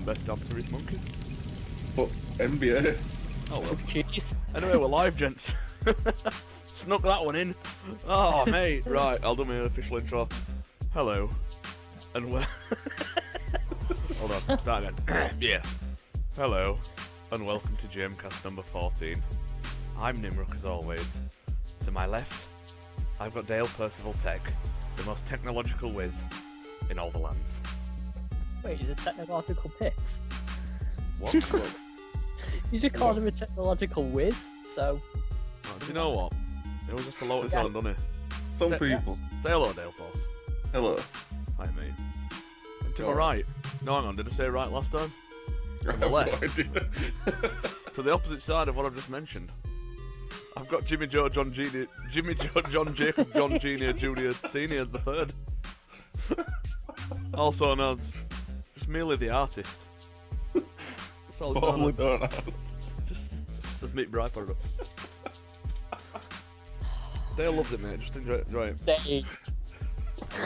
and best dancer is monkeys. But NBA. Oh well. Jeez. Anyway, we're live, gents. Snuck that one in. Oh, mate. Right, I'll do my official intro. Hello. And hold on, start again. Yeah. Hello. And welcome to GMcast number 14. I'm Nimrock as always. To my left, I've got Dale Percival Tech, the most technological whiz in all the lands. Wait, he's a technological pix. What? You just called him a technological whiz, so... Oh, do you know what? It was just a lotus on, doesn't it? Some people. Say hello, Dale, folks. Hello. Hi, mate. And to my Go on. right. No, hang on, did I say right last time? I have the no left. idea. To the opposite side of what I've just mentioned. I've got Jimmy Joe John Jr. Jimmy Joe John Jacob John Jr. Jr. Senior the third. Also known as just merely the artist. That's all it's Probably known don't as. ask. Just meet Bryper up. Dale loves it, mate. Just enjoy it. Say...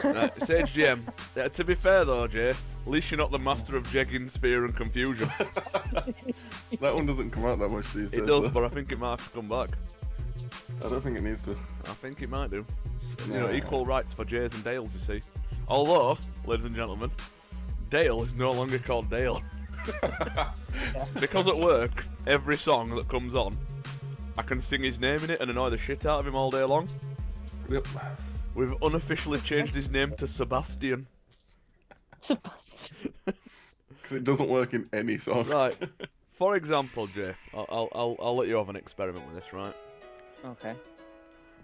Right, Sage GM. Yeah, to be fair though, Jay, at least you're not the master of jeggings, fear and confusion. That one doesn't come out that much these days. It does, though. but I think it might have to come back. I don't think it needs to. I think it might do. You Yeah. know, equal rights for Jays and Dales, you see. Although, ladies and gentlemen, Dale is no longer called Dale. Because at work, every song that comes on, I can sing his name in it and annoy the shit out of him all day long. Yep. We've unofficially changed his name to Sebastian. Sebastian. Because it doesn't work in any song. Right. For example, Jay, I'll let you have an experiment with this, right? Okay.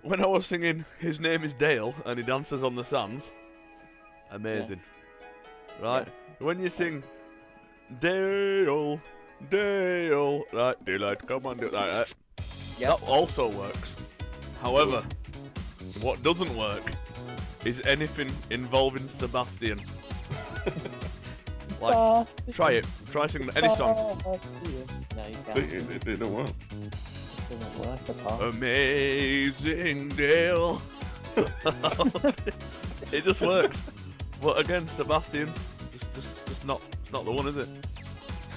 When I was singing "His Name Is Dale" and he dances on the sands, amazing, right? When you sing "Dale, Dale," right? Daylight, come on, do that. Yep. That also works. However, what doesn't work is anything involving Sebastian. Like, try it. Try singing any song. No, you can't. It don't work. It doesn't work at all. Amazing Dale. It just works. But again, Sebastian, just not. It's not the one, is it?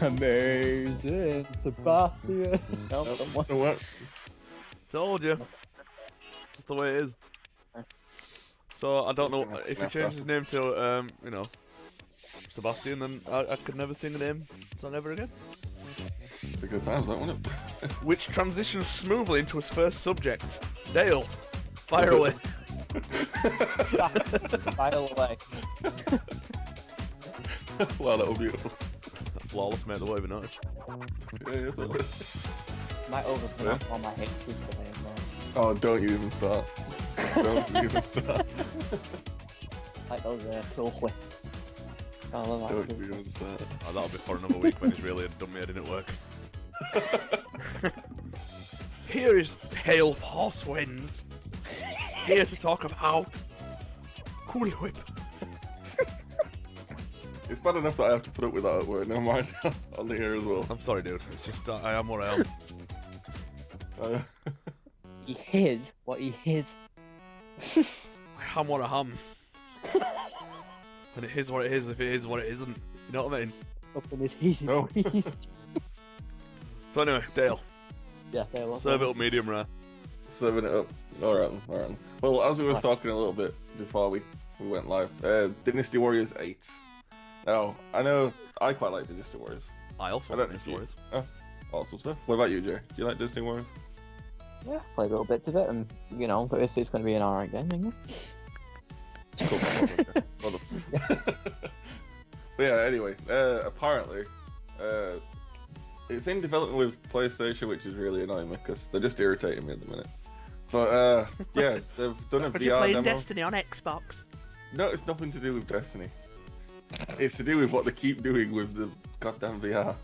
Amazing Sebastian. No, Don't work. Told you. Just the way it is. So I don't know if he changed his name to Sebastian, then I could never sing a name song ever again. It's a good times, that wasn't it? Which transitions smoothly into his first subject. Dale, fire away. File away. Wow, that was beautiful. Flawless, mate. I won't even notice. Yeah, totally. Might overpronounce all my H's today, man. Oh, don't you even start. Don't even start. Like those cool whip. I love Don't that. you even start. Oh, that'll be for another week when he's really done me head in at work. Here is Hail of Horsewinds. Here to talk about Cool Whip. It's bad enough that I have to put up with that at work. Never mind on the air as well. I'm sorry, dude. It's just I am what I am. He is what he is. I am what I am. And it is what it is if it is what it isn't. You know what I mean? Up in his easy No. breeze. So anyway, Dale, Yeah, there was serve it up medium rare. Serving it up. Alright. Well, as we were talking a little bit before we went live, Dynasty Warriors 8. Now, I know I quite like Dynasty Warriors. I also I don't like know if these you- stories. Awesome stuff. What about you, Jay? Do you like Dynasty Warriors? Yeah, play little bits of it, and but if it's going to be an alright game, then Cool. Well done. But yeah, anyway, apparently, it's in development with PlayStation, which is really annoying me because they're just irritating me at the minute. But yeah, they've done a VR demo. Destiny on Xbox? No, it's nothing to do with Destiny. It's to do with what they keep doing with the goddamn VR.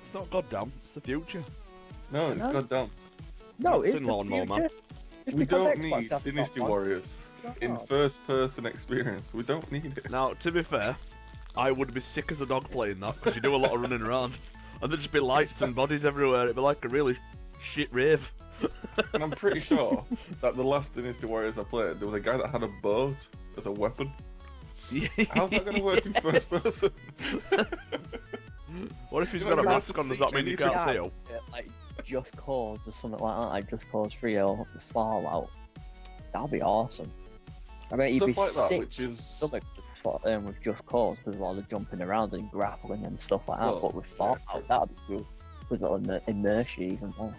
It's not goddamn. It's the future. No, it's No. goddamn. no, It's it's in the lawnmower, future. man. Just We because don't Xbox need has got Dynasty one. Warriors in Oh. first-person experience. We don't need it. Now, to be fair, I would be sick as a dog playing that because you do a lot of running around, and there'd just be lights and bodies everywhere. It'd be like a really shit rave. And I'm pretty sure that the last Dynasty Warriors I played, there was a guy that had a boat as a weapon. How's that going to work in first person? What if he's got a mask on? Does that mean you can't see him? Like Just Cause or something like that, like Just Cause 3 or Fallout. That'd be awesome. I bet you'd be Stuff like that, sick which is stomach with Just Cause because of all the jumping around and grappling and stuff like that. Well, But with Fallout, that'd be cool. Was it'll immerse you even more.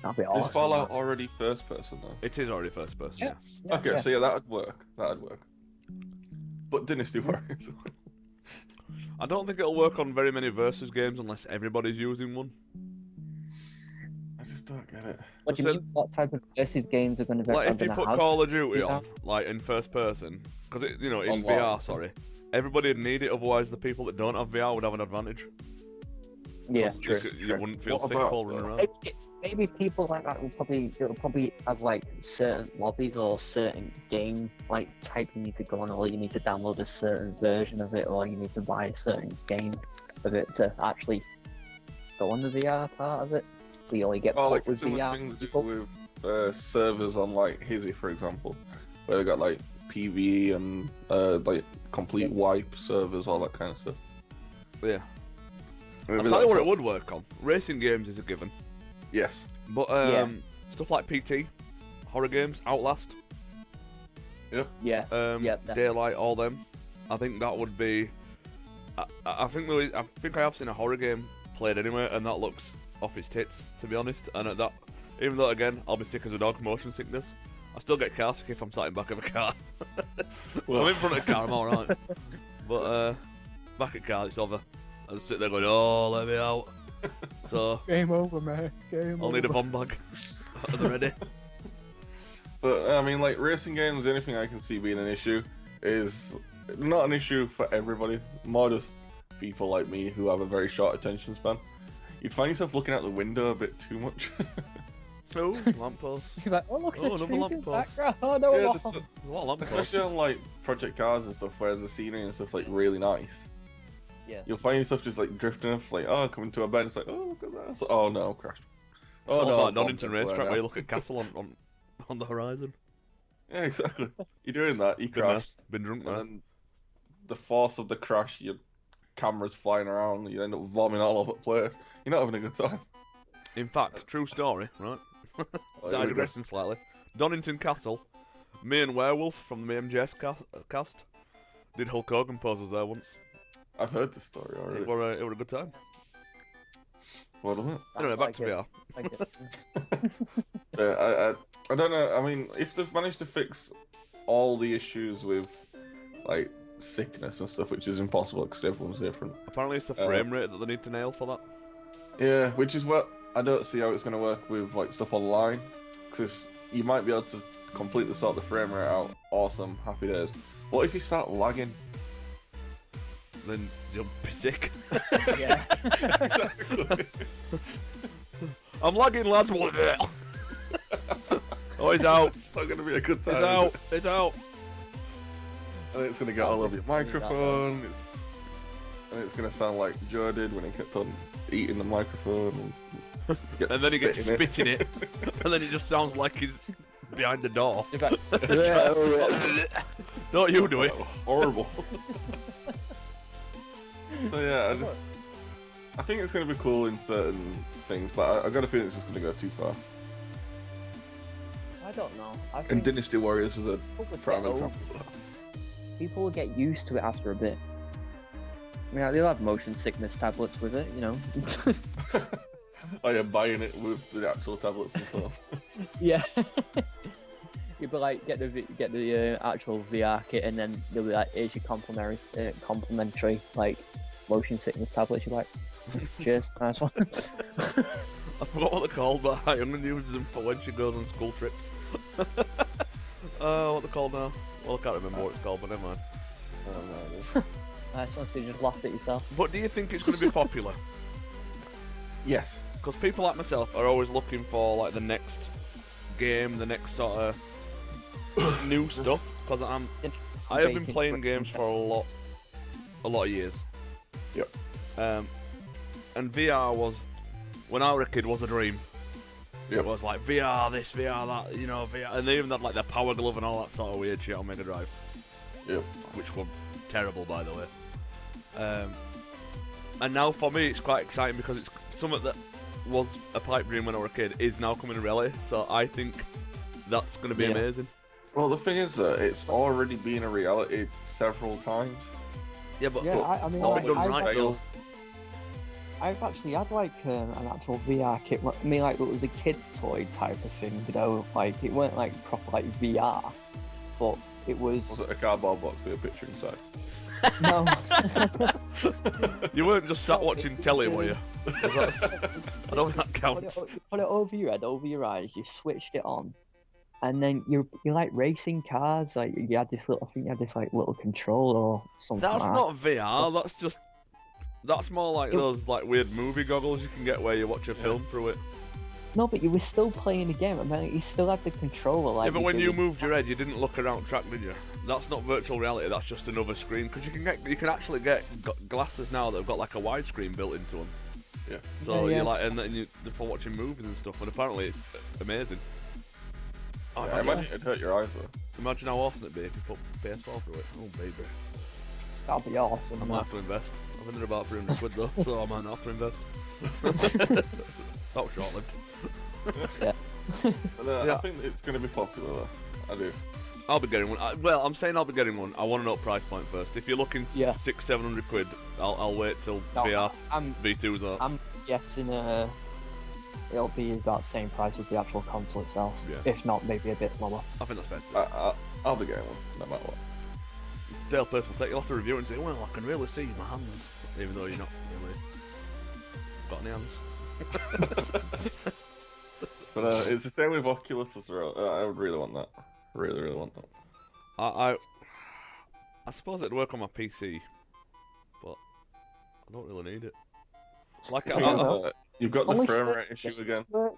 That'd be awesome. Is Fallout man. already first person though? It is already first person. Yeah. Yeah, Okay, yeah. so yeah, that'd work. But Dynasty Warriors. I don't think it'll work on very many versus games unless everybody's using one. I just don't get it. What do you mean? What type of versus games are going to be? Like if you put have? Call of Duty Yeah. on, like in first person, because in Online. VR, sorry, everybody would need it. Otherwise, the people that don't have VR would have an advantage. Yeah, 'Cause true. you wouldn't feel What sick about, while running around. Maybe people like that will probably have like certain lobbies or certain game like type you need to go on, or you need to download a certain version of it, or you need to buy a certain game of it to actually go on the VR part of it. So you only get Oh, put like with similar VR things people. with servers on like Hizzy, for example, where they got like PvE and like complete wipe servers, all that kind of stuff. Yeah. Maybe I'll tell you what that's it would work on. Racing games is a given. Yes. But Yeah. stuff like PT, horror games, Outlast, Yeah, yeah, definitely. Daylight, all them. I think that would be. I think I have seen a horror game played anyway, and that looks off its tits, to be honest. And at that, even though again I'll be sick as a dog, motion sickness, I still get car sick if I'm sat in back of a car. I'm in front of a car, I'm alright. But back at car, it's over. I just sit there going, oh, let me out. So Game over, man. Game I'll need a bomb bag at the ready. But I mean, like racing games, the only thing I can see being an issue is not an issue for everybody, more just people like me who have a very short attention span. You'd find yourself looking out the window a bit too much. Oh, lamppost. You're like, oh look Oh, at the another trees in the lamppost. background. Oh no, Yeah, alarm. What a lamppost. especially on like Project Cars and stuff, where the scenery and stuff's like really nice. Yeah. You'll find yourself just like drifting off, like coming to a bed. It's like, oh look at that. It's like, oh no, crashed. Oh Oh no, no, like Donington bombs racetrack everywhere where you now. look at Castle on the horizon. Yeah, exactly. You're doing that, you Been there, crash, been drunk and there. then the force of the crash, your camera's flying around, you end up vomiting all over the place. You're not having a good time. In fact, true story, right? Oh, here we go. Digressing slightly. Donington Castle, me and Werewolf from the MGS cast did Hulk Hogan poses there once. I've heard this story already. It were a good time. Well done. Anyway, back to VR. Like it. I don't know. I mean, if they've managed to fix all the issues with like sickness and stuff, which is impossible because everyone's different. Apparently, it's the frame rate that they need to nail for that. Yeah, which is what I don't see how it's going to work with like stuff online, because you might be able to completely sort the frame rate out. Awesome, happy days. What if you start lagging? Then you'll be sick. Yeah. Exactly. I'm lagging, lads. What the hell? Oh, he's out. It's not going to be a good It's time. out. is it? It's out. And it's going to get all over your microphone. And it's going to sound like Joe did when he kept on eating the microphone. And then he gets spit in spit in it. And then it just sounds like he's behind the door. In fact, yeah. Don't you do it. Horrible. So yeah, I think it's going to be cool in certain things, but I've got a feeling it's just going to go too far. I don't know. I And think Dynasty Warriors is a people would prime get over- example of that. people will get used to it after a bit. I mean, they'll have motion sickness tablets with it, you know. Oh yeah, buying it with the actual tablets themselves. Yeah. You'd be like, get the actual VR kit, and then they'll be like, here's your complimentary like motion sickness tablets. You're like, cheers, nice one. I forgot what they're called, but I'm going to use them for when she goes on school trips. What they're called now? Well, I can't remember what it's called, but never mind. Nice one, so you just laughed at yourself. But do you think it's going to be popular? Yes. Because people like myself are always looking for like the next game, the next sort of new stuff. Because I have been playing games for a lot of years. Yep. And VR was, when I was a kid, was a dream. Yep. It was like VR this, VR that, you know, VR, and they even had like the Power Glove and all that sort of weird shit on Mega Drive. Yep. Which were terrible, by the way. And now for me, it's quite exciting because it's something that was a pipe dream when I was a kid is now coming to reality. So I think that's going to be amazing. Well, the thing is that it's already been a reality several times. Yeah, but I mean, all like, done right though. I've actually had like an actual VR kit. I mean, like it was a kid's toy type of thing, you know. Like it weren't like proper like VR, but it was. Was it a cardboard box with a picture inside? No. You weren't just sat watching telly, were you? I don't think that counts. Put it over your head, over your eyes. You switched it on, and then you're like racing cars. Like you had this little, I think you had this like little controller or something. That's like not VR. That's more like those was- like weird movie goggles you can get where you watch a film through it. No, but you were still playing the game. I mean, you still had the controller. Like Yeah, but when did you with- moved your head, you didn't look around track, did you? That's not virtual reality. That's just another screen. Because you can actually get glasses now that have got like a widescreen built into them. Yeah. So Yeah. you like, and then they're for watching movies and stuff. And apparently it's amazing. Oh, I imagine it'd hurt your eyes though. Imagine how awesome it'd be if you put PS4 through it. Oh baby, That'd be awesome. I might have to invest. I've been there about 300 quid though, so I might not have to invest. That was short-lived. But, Yeah. I think it's going to be popular though. I do. I'll be getting one. Well, I'm saying I'll be getting one. I want to know price point first. If you're looking Yeah. 600-700 quid, I'll wait till No, VR I'm V2's out. I'm guessing it'll be about the same price as the actual console itself. Yeah. If not, maybe a bit lower. I think that's fair. I'll be getting one, no matter what. Dale Pierce will take you off the review and say, well, I can really see my hands, even though you're not really got any hands. But it's the same with Oculus as well. I would really want that. Really, really want that. I suppose it'd work on my PC, but I don't really need it. Like The I thing is, know. you've got the Only frame certain rate issue games again. work-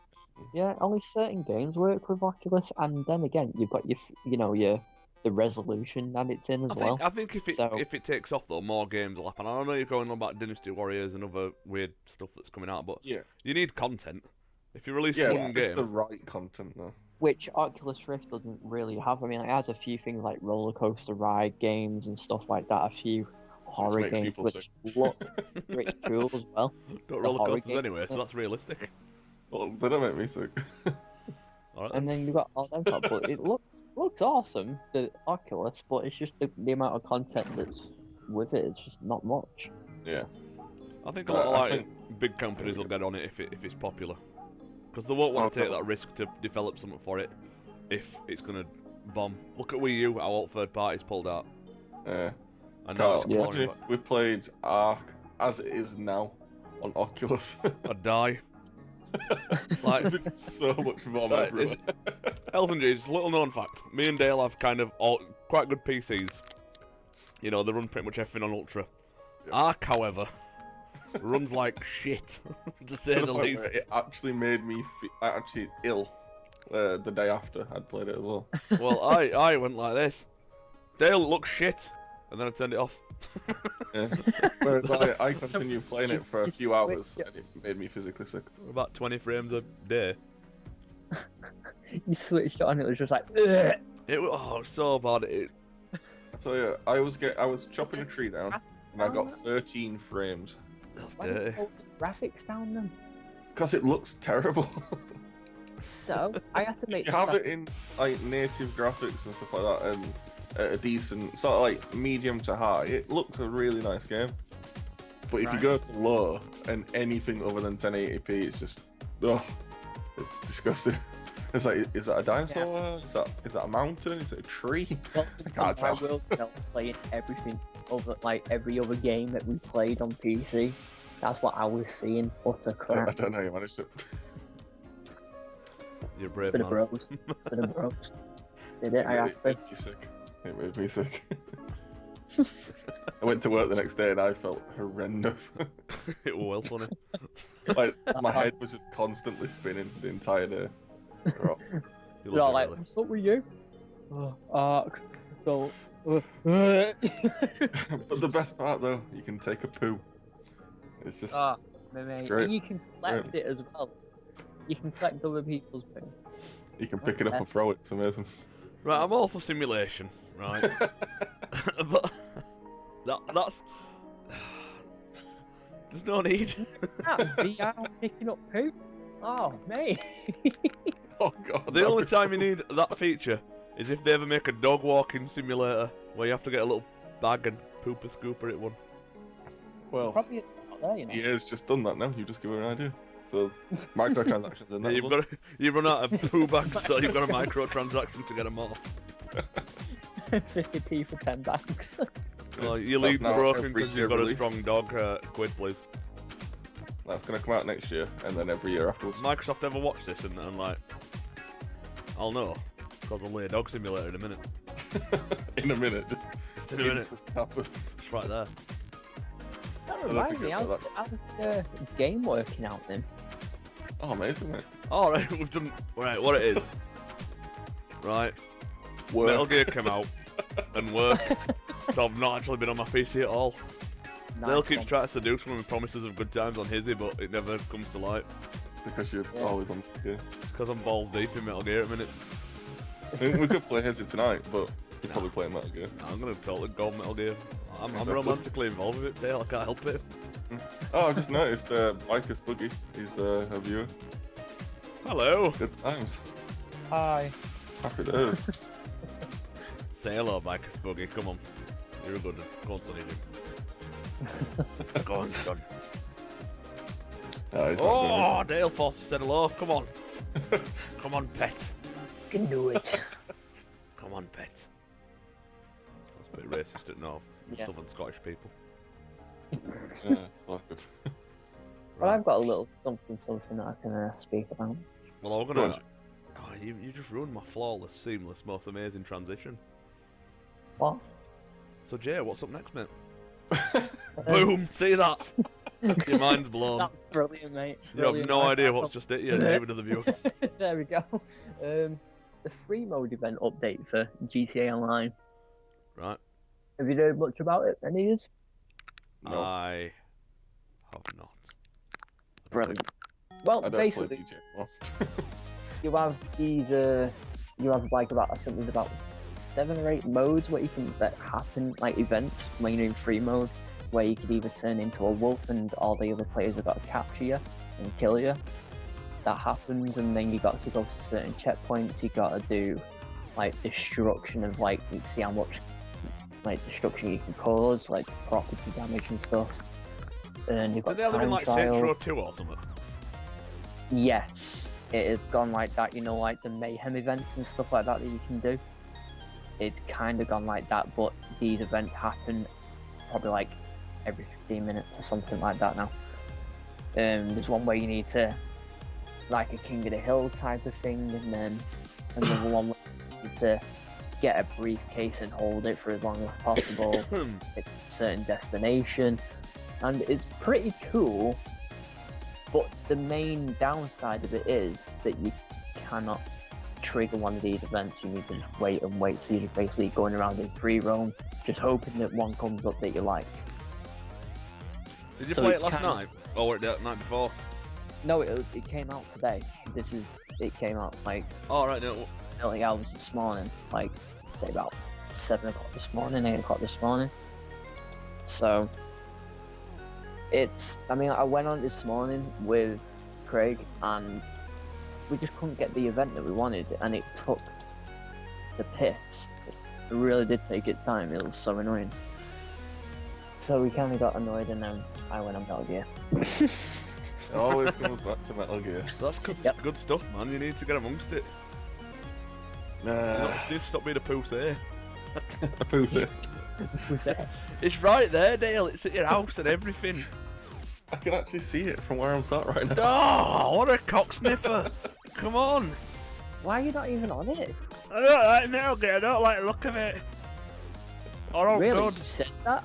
Yeah, only certain games work with Oculus, and then again, you've got the resolution that it's in as well. I think if So- it takes off though, more games will happen. I know you're going on about Dynasty Warriors and other weird stuff that's coming out, but Yeah. you need content. If you release Yeah, one it's game, the right content though. Which Oculus Rift doesn't really have. I mean, it has a few things like roller coaster ride games and stuff like that. A few horror makes games people which look pretty cool as well. got roller horror coasters game. anyway, so that's realistic. Well, they don't make me sick. All right. And then you've got all them stuff, but it looks awesome, the Oculus, but it's just the amount of content that's with it. It's just not much. Yeah. I think a lot of I like think- big companies will get on it if it's popular, because they won't want to take Okay. that risk to develop something for it if it's gonna bomb. Look at Wii U, how all third parties pulled out, Yeah. and now Carl, it's imagine pouring if we played Ark as it is now on Oculus. back. I'd die. Like, It'd be so much more Right, everywhere. Elton G's little known fact. Me and Dale have kind of quite good PCs. You know, they run pretty much everything on Ultra. Yep. Ark, however, runs like shit, to say To the the point least. where it actually made me actually ill the day after I'd played it as well. Well, I went like this. Dale looks shit, and then I turned it off. Yeah. Whereas I continued playing it for a few hours and it made me physically sick. About 20 frames a day. You switched it on, it was just like, ugh. It was so bad. I tell you, I was chopping a tree down and I got 13 frames That's Why did you dirty. hold the graphics down then? because it looks terrible. So I had to make. You have it in like native graphics and stuff like that, and at a decent sort of like medium to high. It looks a really nice game. But if you Right. go to low and anything other than 1080p, it's just it's disgusting. It's like, is that a dinosaur? Is that a mountain? Is it a tree? Well, I can't tell. will playing everything over like every other game that we played on PC. That's what I was seeing. Utter I crap don't know. You managed to. You're a brave for the man. bros. For the bros. Did it? I had It to. made me sick. It made me sick. I went to work the next day and I felt horrendous. It was well funny. Like my head was just constantly spinning the entire day. Right. You They're looked all it like, really. what's up with you? Ark. So. But the best part though, you can take a poo. It's just Mate. great. And you can collect it as well. You can collect other people's poo. you can pick it up and throw it. It's amazing. Right, I'm all for simulation, right? But that's There's no need. That VR picking up poop. Oh, mate. Oh god. The only time you need that feature is if they ever make a dog walking simulator where you have to get a little bag and poop a scooper at one. Well, Probably not there, you know. EA's just done that now. You just give her an idea. So microtransactions Yeah, are you run out of poo bags, so you've got a microtransaction to get them all. 50p for 10 bags. Well, your That's league's now broken every because year you've got a release. strong dog. Quid, please. That's gonna come out next year, and then every year afterwards. Microsoft ever watch this and like, I'll know, because I'll lay a dog simulator in a minute. In a minute, just In a minute. happens. It's right there. That don't reminds think me, it's how's the game working out then? Oh, amazing, mate. All right, we've done. Right, what it is. Right, Work. Metal Gear came out and worked, so I've not actually been on my PC at all. Dale Nice keeps one. trying to seduce me with promises of good times on Hizzy, but it never comes to light. Because you're Yeah. always on. Yeah. It's because I'm balls deep in Metal Gear at the minute. I mean, we could play Hizzy tonight, but you're probably playing Metal Gear. I'm gonna totally go Metal Gear. I'm Exactly. romantically involved with it, Dale. I can't help it. Oh, I just noticed Biker's Boogie. He's a viewer. Hello. Good times. Hi. Happy days. Say hello, Bikers Boogie. Come on. You're a good one. Go on, Sonny. Go on, son. No, he's not Oh, Dale Foss said hello. Come on. Come on, pet. You can do it. Come on, pet. That's a bit racist at North. Yeah. Southern Scottish people. Yeah, fuck it. But I've got a little something that I can speak about. Well, I'm Go gonna. on. Oh, you just ruined my flawless, seamless, most amazing transition. What? So, Jay, what's up next, mate? Boom! See that? Your mind's blown. That's brilliant, mate. You have Brilliant. no I- idea I what's just hit you, neither do the viewers. There we go. The free mode event update for GTA Online. Right? Have you heard much about it, any of yous? No, I have not. Brilliant. Well, I don't play basically, DJ anymore. you have these, you have like about, I think there's about 7 or 8 modes where you can, that happen, like events when you're in free mode, where you could either turn into a wolf and all the other players have got to capture you and kill you. That happens, and then you got to go to certain checkpoints. You got to do like destruction of like, see how much like destruction you can cause, like property damage and stuff. And you've got Did they have them in time like trial. Saints Row 2 or something? Yes, it has gone like that, you know, like the mayhem events and stuff like that that you can do. It's kind of gone like that, but these events happen probably like every 15 minutes or something like that now. There's one where you need to, like a King of the Hill type of thing, and then another one where you need to get a briefcase and hold it for as long as possible at a certain destination. And it's pretty cool, but the main downside of it is that you cannot trigger one of these events. You need to just wait and wait, so you're basically going around in free roam, just hoping that one comes up that you like. Did you So play it it's last kind of- night? Or was it the night before? No, it came out today. It came out like Oh, right, no. early hours this morning, like say about 7 o'clock this morning, 8 o'clock this morning. So I mean, I went on this morning with Craig and we just couldn't get the event that we wanted, and it took the piss. It really did take its time. It was so annoying. So we kind of got annoyed, and then I went on Metal Gear. It always comes back to Metal Gear. That's because Yep. it's good stuff, man. You need to get amongst it. You Nah, need to stop being a pussy. a pussy. It's right there, Dale. It's at your house and everything. I can actually see it from where I'm sat right now. Oh, what a cock sniffer. Come on. Why are you not even on it? I don't like Metal Gear. I don't like the look of it. Oh, Really? good. You said that?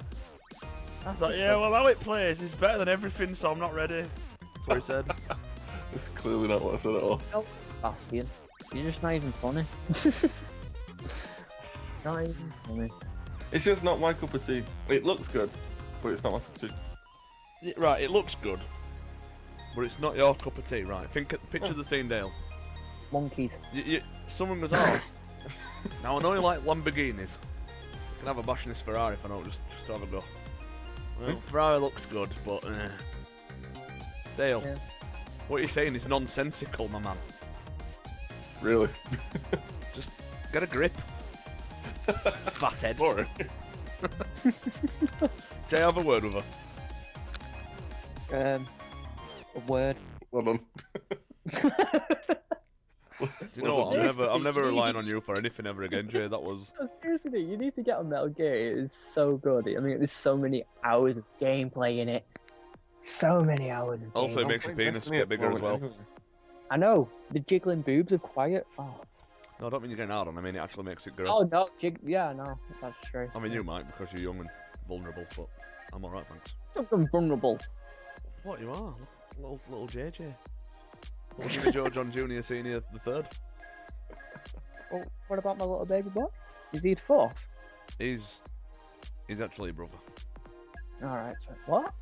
I thought, yeah, well, how it plays is better than everything, so I'm not ready. That's what he said. It's clearly not what I said at all. Bastion. You're just not even funny. Not even funny. It's just not my cup of tea. It looks good, but it's not my cup of tea. Yeah, right, it looks good, but it's not your cup of tea, right? Picture the scene, Dale. Monkeys. Someone goes, oh, now I know you like Lamborghinis. You can have a bash in this Ferrari if I don't just have a go. Well, Ferrari looks good, but Dale, Yeah. what you're saying is nonsensical, my man. Really? Just get a grip. Fathead. Sorry. Jay, have a word with her. A word. Well done. Do you know what? Seriously, I'm never relying on you for anything ever again, Jay. That was. No, seriously, you need to get on Metal Gear. It is so good. I mean, there's so many hours of gameplay in it. So many hours of Also, it gameplay. makes your penis get bigger as well. I know. The jiggling boobs are quiet. Oh, No, I don't mean you're getting hard on. I mean it actually makes it grow. oh no, yeah, no, that's true. I mean you might because you're young and vulnerable, but I'm alright, thanks. I'm vulnerable. What you are? Little JJ. Little Jimmy Joe John Jr. Senior the third. Well, what about my little baby boy? Is he the fourth? He's actually a brother. Alright, so what?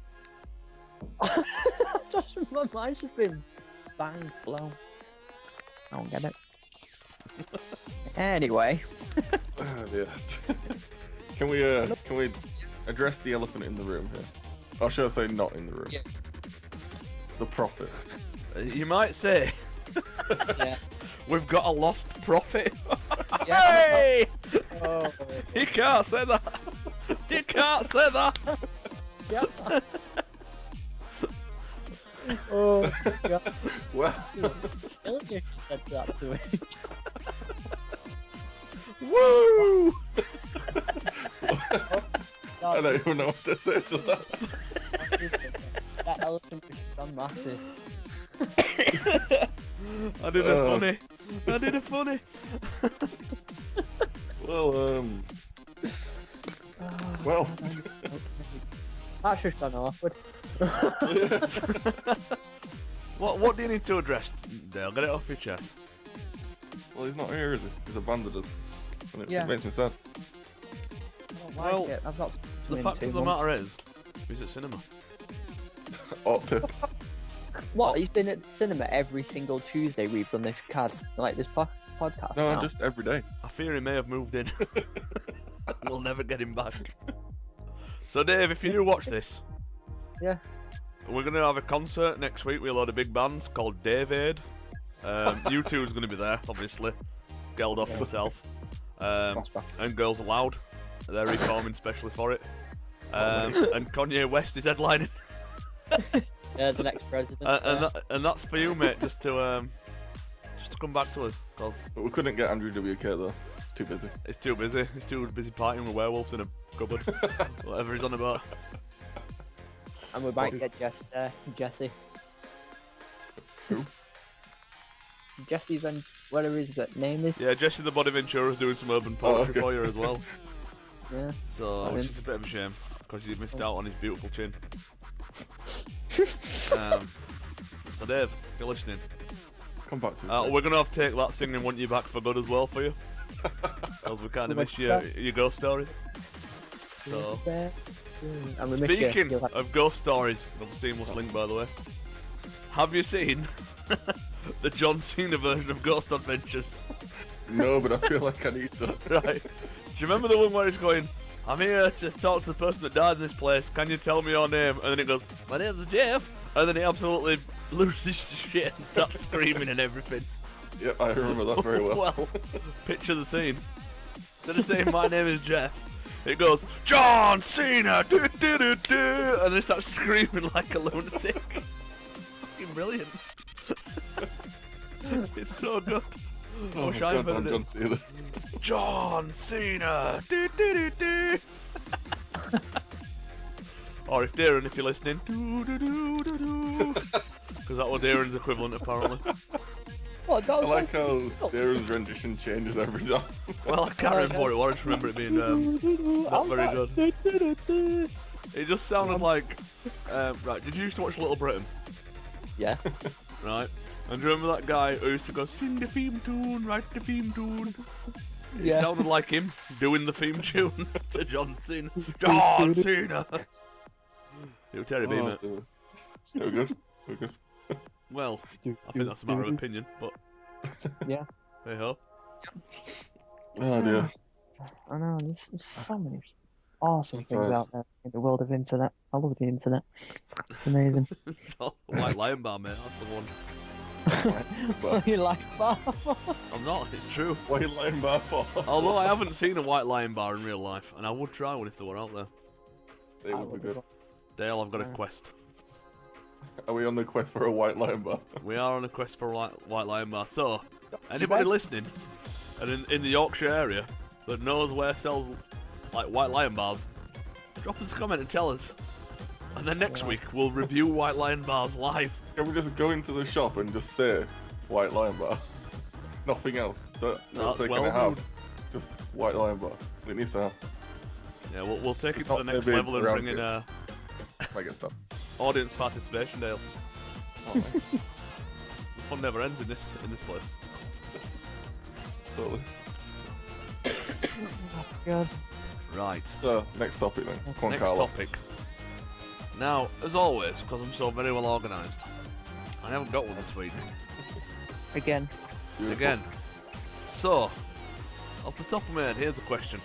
Just my mind's just been bang blown. I don't get it. Anyway. Oh, dear. Can we address the elephant in the room here? Or should I say not in the room? Yeah. The prophet. You might say Yeah. we've got a lost prophet. Yeah. Hey! Oh, You can't say that. You can't say that. yeah. Oh, God. Well, Killing you if you said that to me. Woo! I don't even know what to say to that. That elephant was gone massive. I did a funny. I did a funny. Well, well. That's just gone awkward. What do you need to address, Dale? Get it off your chest. Well, he's not here, is he? He's abandoned us. And it Yeah. makes me sad. I don't Well, like it. I've not seen The him in fact 2 of the months. matter is, he's at cinema. Ought to. What? He's been at the cinema every single Tuesday. We've done this podcast podcast. No, now. just every day. I fear he may have moved in. We'll never get him back. So Dave, if you do watch this, Yeah. we're gonna have a concert next week with a lot of big bands called Dave Aid. U2's gonna be there, obviously. Geldof himself. And Girls Aloud. They're reforming specially for it. And Kanye West is headlining. Yeah, the next president. And that's for you, mate. Just to come back to us, cause But we couldn't get Andrew WK though. Too busy. it's too busy. He's too busy partying with werewolves in a cupboard. Whatever he's on about. And we might get Jesse. Who? Jesse's and whatever his name is. Yeah, Jesse the Body Ventura's doing some urban poetry okay. for you as well. Yeah. So, Got which him. is a bit of a shame, because you missed out on his beautiful chin. So Dave, if you're listening, Come back to it. we're going to have to take that singing Want You Back for good as well for you. Because we kind of miss your ghost stories. So, And we miss you. speaking You'll have- of ghost stories, another seamless link by the way, have you seen the John Cena version of Ghost Adventures? No, but I feel like I need to. Right. Do you remember the one where he's going, I'm here to talk to the person that died in this place, can you tell me your name? And then it goes, my name's Jeff. And then he absolutely loses shit and starts screaming and everything. Yeah, I remember that very well. Well, picture the scene. Instead of saying my name is Jeff, it goes, John Cena, do do do do, and then starts screaming like a lunatic. Fucking brilliant. It's so good. I Oh wish my I God, heard I'm it. John Cena. John Cena, do do do do. Or if Darren, if you're listening, do do do do do, because that was Darren's equivalent apparently. What, that I was like how Darren's rendition changes every time. Well, I can't remember what it was. I just remember it being not very good. It just sounded like right. Did you used to watch Little Britain? Yeah. Right. And do you remember that guy who used to go sing the theme tune, write the theme tune? It Yeah. sounded like him doing the theme tune to John Cena. John Cena. It was Terry B, mate. We're good. We're good. Well, I think that's a matter of opinion, but Yeah. hey ho. Oh dear. I know, there's so many. awesome things Nice. out there in the world of internet. I love the internet. It's amazing. So, White Lion Bar, mate. That's the one. But You like that? I'm not. It's true. what are you lying bar for? Although I haven't seen a White Lion Bar in real life, and I would try one if they were out there. They would be good. Dale, I've got a quest. Are we on the quest for a white lion bar? We are on a quest for a White Lion Bar. So, anybody listening, and in the Yorkshire area, that knows where sells like White Lion Bars, drop us a comment and tell us. And then next week we'll review White Lion Bars live. Can we just go into the shop and just say white lion bar? Nothing else. Don't That's say well can I have rude. just white lion bar. It needs to have. Yeah, we'll take it It's to the not next maybe level and around bring in here. Might get stuff. audience participation, Dale. Oh, The fun never ends in this place. totally. God. Right. So next topic then. Come on, Next Carlos. topic. Now, as always, because I'm so very well organised, I haven't got one this week. Again. Beautiful. Again. So, off the top of my head, here's a question.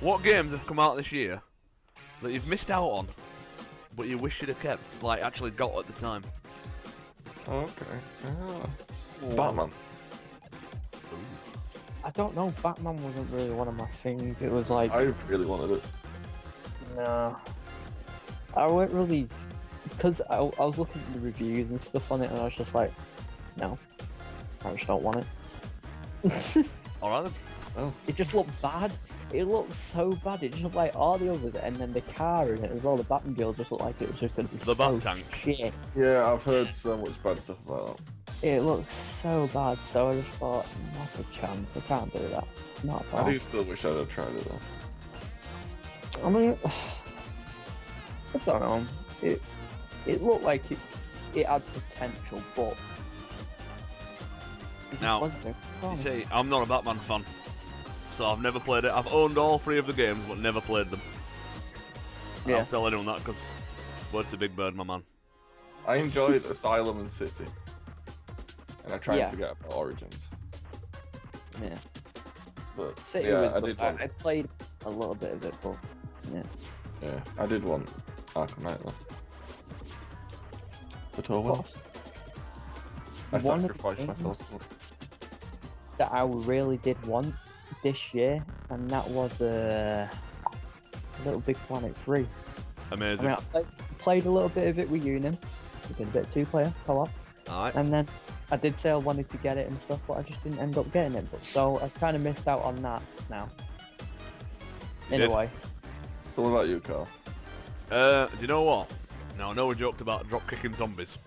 What games have come out this year that you've missed out on, but you wish you'd have kept, like actually got at the time? Oh, okay. Ah. Batman. I don't know. Batman wasn't really one of my things. It was like, I really wanted it. no. I weren't really, because I was looking at the reviews and stuff on it, and I was just like, no, I just don't want it. Alright then. Oh. It just looked bad. It looked so bad. It just looked like all the others, and then the car in it as well. The Batmobile just looked like it was just going to be The so Bat Tank. shit. Yeah, I've heard so much bad stuff about that. It looked so bad. So I just thought, not a chance. I can't do that. Not at all. I do still wish I'd have tried it though. I mean, I don't know. It looked like it had potential, but it just Now, wasn't very You strong. see, I'm not a Batman fan, so I've never played it. I've owned all 3 of the games, but never played them. Yeah. I'll tell anyone that because it's word to Big Bird, my man. I enjoyed Asylum and City. And I tried Yeah. to get about Origins. Yeah. But City yeah, was I good. did want I played a little bit of it, but yeah. yeah, I did want Arkham Knight though. But oh well. I One of the sacrificed myself. games that I really did want this year, and that was Little Big Planet 3. I Amazing. mean, I played a little bit of it with Unum. We did a bit of 2-player co-op, Alright. and then I did say I wanted to get it and stuff, but I just didn't end up getting it. But so I kind of missed out on that now. You did? Anyway, So what about you, Carl? Do you know what? Now, I know we joked about drop kicking zombies,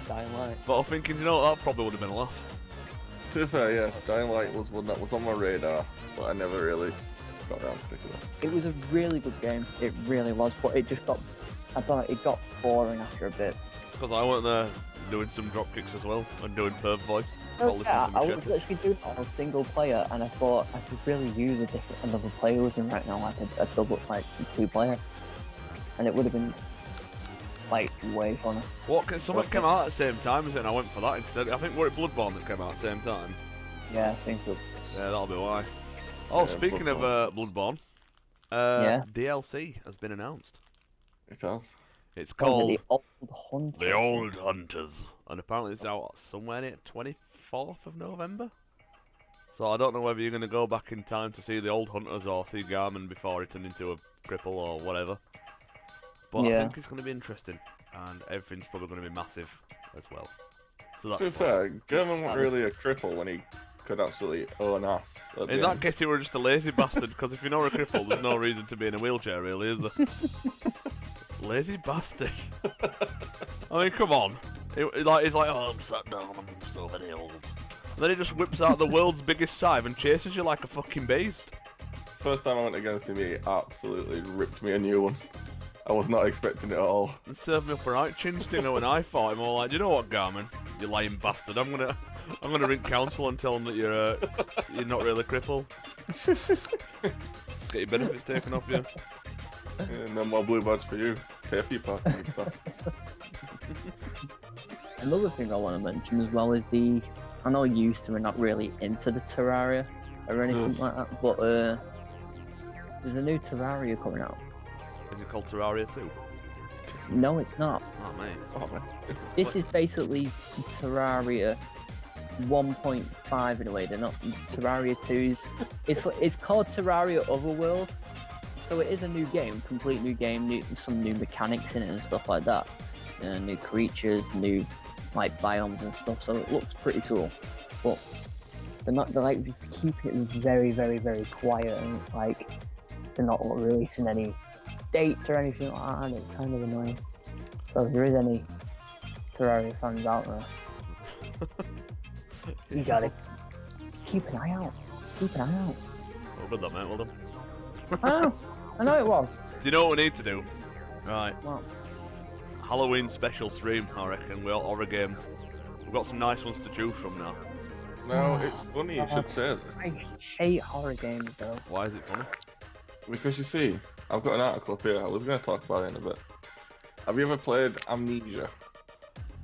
Dying Light. but I'm thinking, you know what? That probably would have been a laugh. To be fair, yeah, Dying Light was one that was on my radar, but I never really got around to picking it up. It was a really good game. It really was, but it just got, I don't know, it got boring after a bit. It's because I went there doing some drop kicks as well and doing perv voice. Oh, All yeah, listening I to my was shit. literally doing it on a single player, and I thought I could really use another player with him right now, like a double, like 2-player, and it would have been like way funner. Something came out at the same time, is it? And I went for that instead. I think we're at Bloodborne that came out at the same time. Yeah, I think so. Yeah, that'll be why. Oh, Yeah, speaking of Bloodborne, Yeah. DLC has been announced. It has. It's Oh, called the Old Hunters. The Old Hunters, and apparently it's out somewhere near 24th of November. So I don't know whether you're going to go back in time to see the Old Hunters or see Garmin before he turned into a cripple or whatever. But I Yeah. think it's going to be interesting, and everything's probably going to be massive as well. So that's To be fun. fair, German wasn't really a cripple when he could absolutely own ass. At In the that end. case, you were just a lazy bastard, because if you're not a cripple, there's no reason to be in a wheelchair, really, is there? Lazy bastard. I mean, come on. He's like, oh, I'm sat down, I'm so very old. And then he just whips out the world's biggest scythe and chases you like a fucking beast. First time I went against him, he absolutely ripped me a new one. I was not expecting it at all. And served me up a right chin stinger when I fought him. All like, you know what, Garmin, you lying bastard. I'm gonna ring council and tell them that you're not really crippled. Just get your benefits taken off you. Yeah, no more blue badge for you. Pay for your parking, you bastards. Another thing I want to mention as well is I know you two are not really into the Terraria or anything like that, but There's a new Terraria coming out. Is it called Terraria 2? No, it's not. Oh, mate. Oh, man. This is basically Terraria 1.5 in a way. They're not Terraria 2's. It's called Terraria Otherworld. So it is a new game, complete new game, some new mechanics in it and stuff like that. New creatures, new like biomes and stuff. So it looks pretty cool. But they're like keeping it very, very, very quiet and like they're not releasing any dates or anything like that. And it's kind of annoying. So if there is any Terraria fans out there, you gotta keep an eye out. Keep an eye out. Well done, mate. Well done. I know it was. Do you know what we need to do? Right. Well, Halloween special stream, I reckon. We're horror games. We've got some nice ones to choose from now. No, it's funny you should say this. I hate horror games though. Why is it funny? Because you see, I've got an article up here. I was going to talk about it in a bit. Have you ever played Amnesia?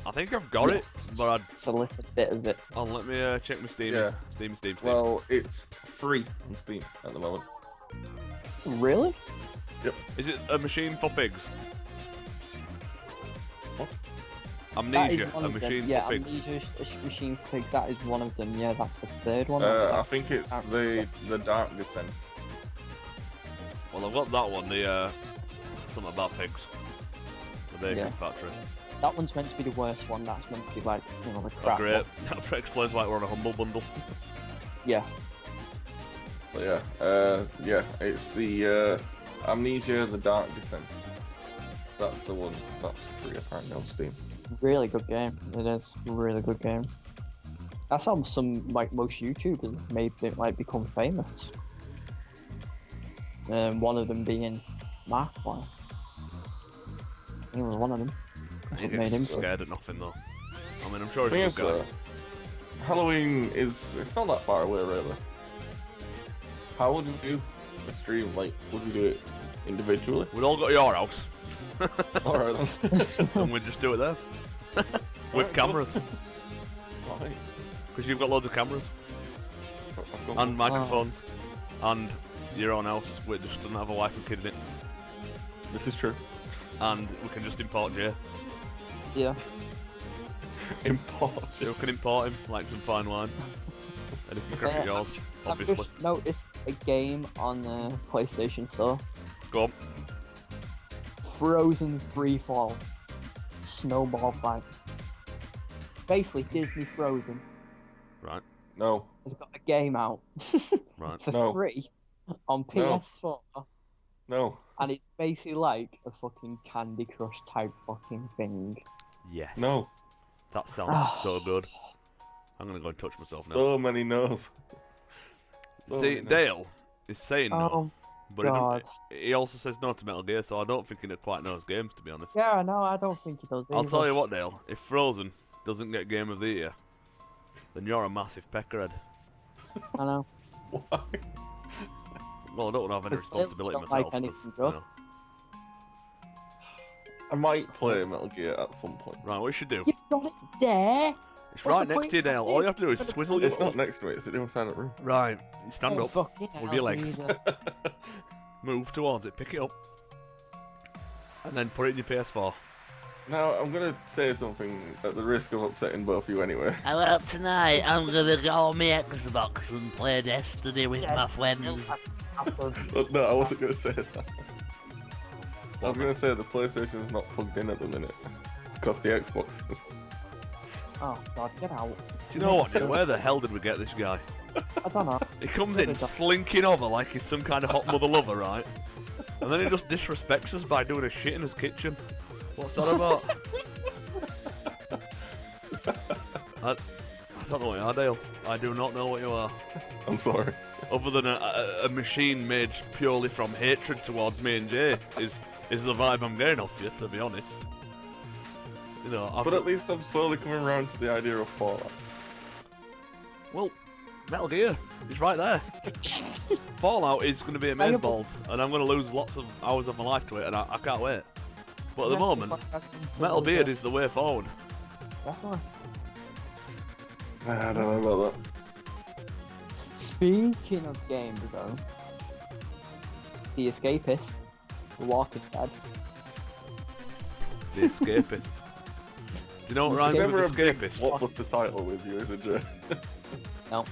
I think I've got it, but It's a little bit of it. let me check my Steam. Yeah. Steam. Well, it's free on Steam at the moment. Really? Is it a machine for pigs? What? That is Amnesia, one a of them. machine Yeah, for pigs. Amnesia, a machine for pigs. That is one of them. Yeah, that's the third one. I think it's the Dark Descent. Well, I've got that one. The something about pigs. The bacon Yeah. factory. That one's meant to be the worst one. That's meant to be like, the Oh, crap. great. one. That explains like we're on a humble bundle. Yeah. But yeah, it's the Amnesia, the Dark Descent. That's the one that's free apparently on Steam. Really good game. It is a really good game. That's how some like most YouTubers made it like become famous. One of them being Markiplier. He was one of them. You What made him get scared at nothing though. I mean, I'm sure Thing he's is, a good guy. Halloween it's not that far away really. How would you do a stream? Like, would you do it individually? We'd all go to your house, Alright then. and we'd just do it there. With Alright, cameras. Alright. Because you've got loads of cameras. I've got And microphones. And your own house, which just doesn't have a wife and kid in it. This is true. And we can just import Jay. Yeah. Import. You can import him, like some fine wine. And if you crash at yours, I've obviously. just noticed a game on the PlayStation Store. Go on. Frozen Freefall. Snowball fight. Basically, Disney Frozen Right, No. has got a game out right. for No. free on No. PS4, No. and it's basically like a fucking Candy Crush type fucking thing. Yes. No. That sounds so good. I'm gonna go and touch myself now. So many no's. So See, many no's. Dale is saying no, Oh, but he, God. he also says no to Metal Gear, so I don't think he quite knows games, to be honest. Yeah, no, I don't think it does. I'll either. tell you what, Dale. If Frozen doesn't get Game of the Year, then you're a massive peckerhead. I know. Why? Well, I don't have any But Dale responsibility don't myself. like 'cause, anything you good. know. I might play Metal Gear at some point. Right, what you should do? You've got it there. It's what's right the next point to you, of Dale. it? All you have to do is swizzle your It's not butt. next to me, it's in the other side of the room. Right, you stand Oh, up, fucking with hell, your legs. Jesus. move towards it, pick it up, and then put it in your PS4. Now, I'm gonna say something at the risk of upsetting both of you anyway. Well, tonight I'm gonna go on my Xbox and play Destiny with my friends. No, I wasn't gonna say that. I was gonna say the PlayStation's not plugged in at the minute. Because the Xbox is. Oh God, get out. Do you know what, Dale? Where the hell did we get this guy? I don't know. He comes in slinking over like he's some kind of hot mother lover, right? And then he just disrespects us by doing a shit in his kitchen. What's that about? I don't know what you are, Dale. I do not know what you are. I'm sorry. Other than a machine made purely from hatred towards me and Jay is the vibe I'm getting off you, to be honest. You know, But at least I'm slowly coming around to the idea of Fallout. well, Metal Gear is right there. Fallout is going to be amazeballs, and I'm going to lose lots of hours of my life to it, and I can't wait. But at the moment, Metal Beard is the way forward. Definitely. I don't know about that. Speaking of games, though, The Escapists, The Walking Dead. The Escapist. Do you know what It's rhymes Never with a big Escapist? what was the title with you, is it, Jay? No.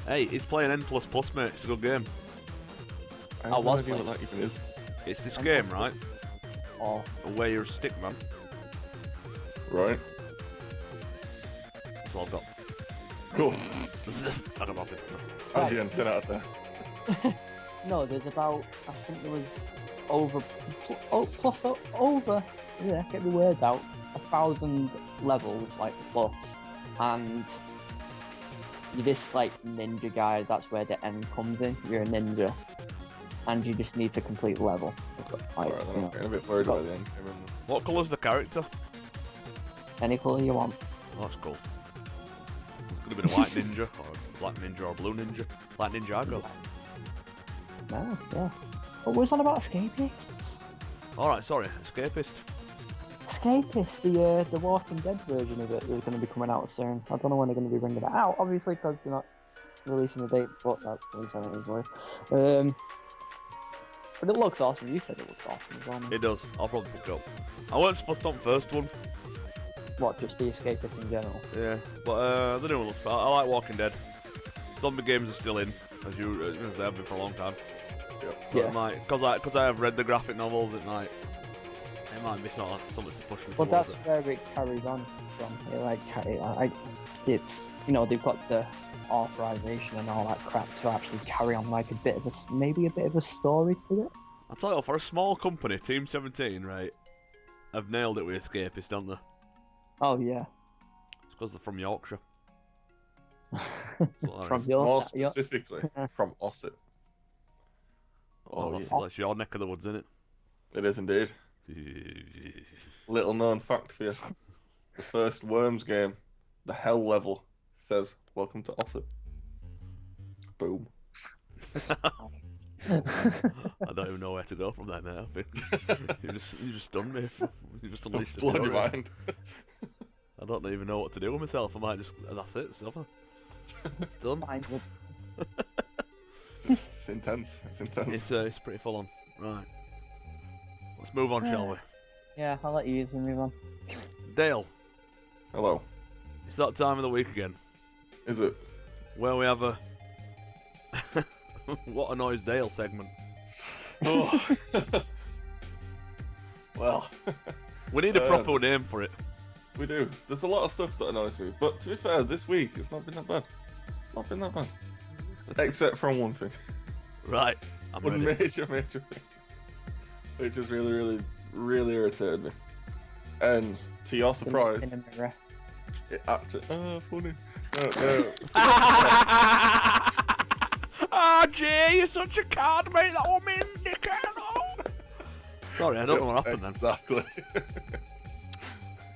Hey, he's playing N++, mate. It's a good game. I I have no was idea what playing. that even is. It's this N++. game, right? Oh, Where you're a stickman. Right. That's all I've got. Cool. I don't know if it. How's your 10 out of 10? no, there's about, I think there was over, yeah, get the words out, 1,000 levels, like, plus, and you're this, like, ninja guy, that's where the end comes in, you're a ninja, and you just need to complete the level. Like, Alright, you then know, I'm getting a bit worried by the end. I remember. What colour's the character? any colour you want. Oh, that's cool. It could have been a white ninja, or a black ninja, or a blue ninja. Black Ninjago. No, yeah. What was on about Escapists? Alright, sorry, Escapist. Escapist, the Walking Dead version of it is going to be coming out soon. I don't know when they're going to be bringing it out, obviously, because they're not releasing a date, but that's at least I think it's worth. But it looks awesome. You said it looks awesome as well. Man. It does. I'll probably pick it up. I was fussed on first one. What, just the Escapists in general? Yeah, but the new one looks fine. I like Walking Dead. Zombie games are still in, as they have been for a long time. Yep. So Yeah. it might, because I have read the graphic novels, it might be sort of something to push me But towards that's it. where it carries on from. It's, you know, they've got the authorization and all that crap to actually carry on like maybe a bit of a story to it. I tell you what, for a small company, Team 17, right, have nailed it with Escapist, don't they? Oh yeah. It's because they're from Yorkshire. That's what that From is. More your specifically, from Ossett. Oh, Oh, that's your neck of the woods, isn't It is indeed. it? Little known fact for you. The first Worms game, the Hell level, says, "Welcome to Ossett." Boom. I don't even know where to go from there, mate. I think you just stunned me. You just unleashed the Blood your fury. mind. I don't even know what to do with myself. I might just that's it. It's over. It's done. Fine. It's intense. It's intense. It's pretty full on. Right. Let's move on, shall we? Yeah, I'll let you use them, move on. Dale, Hello. it's that time of the week again Is it? where we have a what annoys Dale segment. Oh. Well, We need a proper name for it. we do. There's a lot of stuff that annoys me, but to be fair, this week it's not been that bad. It's not been that bad. Except from one thing. Right. I'm One ready. major thing. Which has really irritated me. And to your surprise, In a mirror. it actually. Oh, funny. No. Ah, Jay, you're such a card, mate. That one mean dickhead. Sorry, I don't know what happened then. Exactly.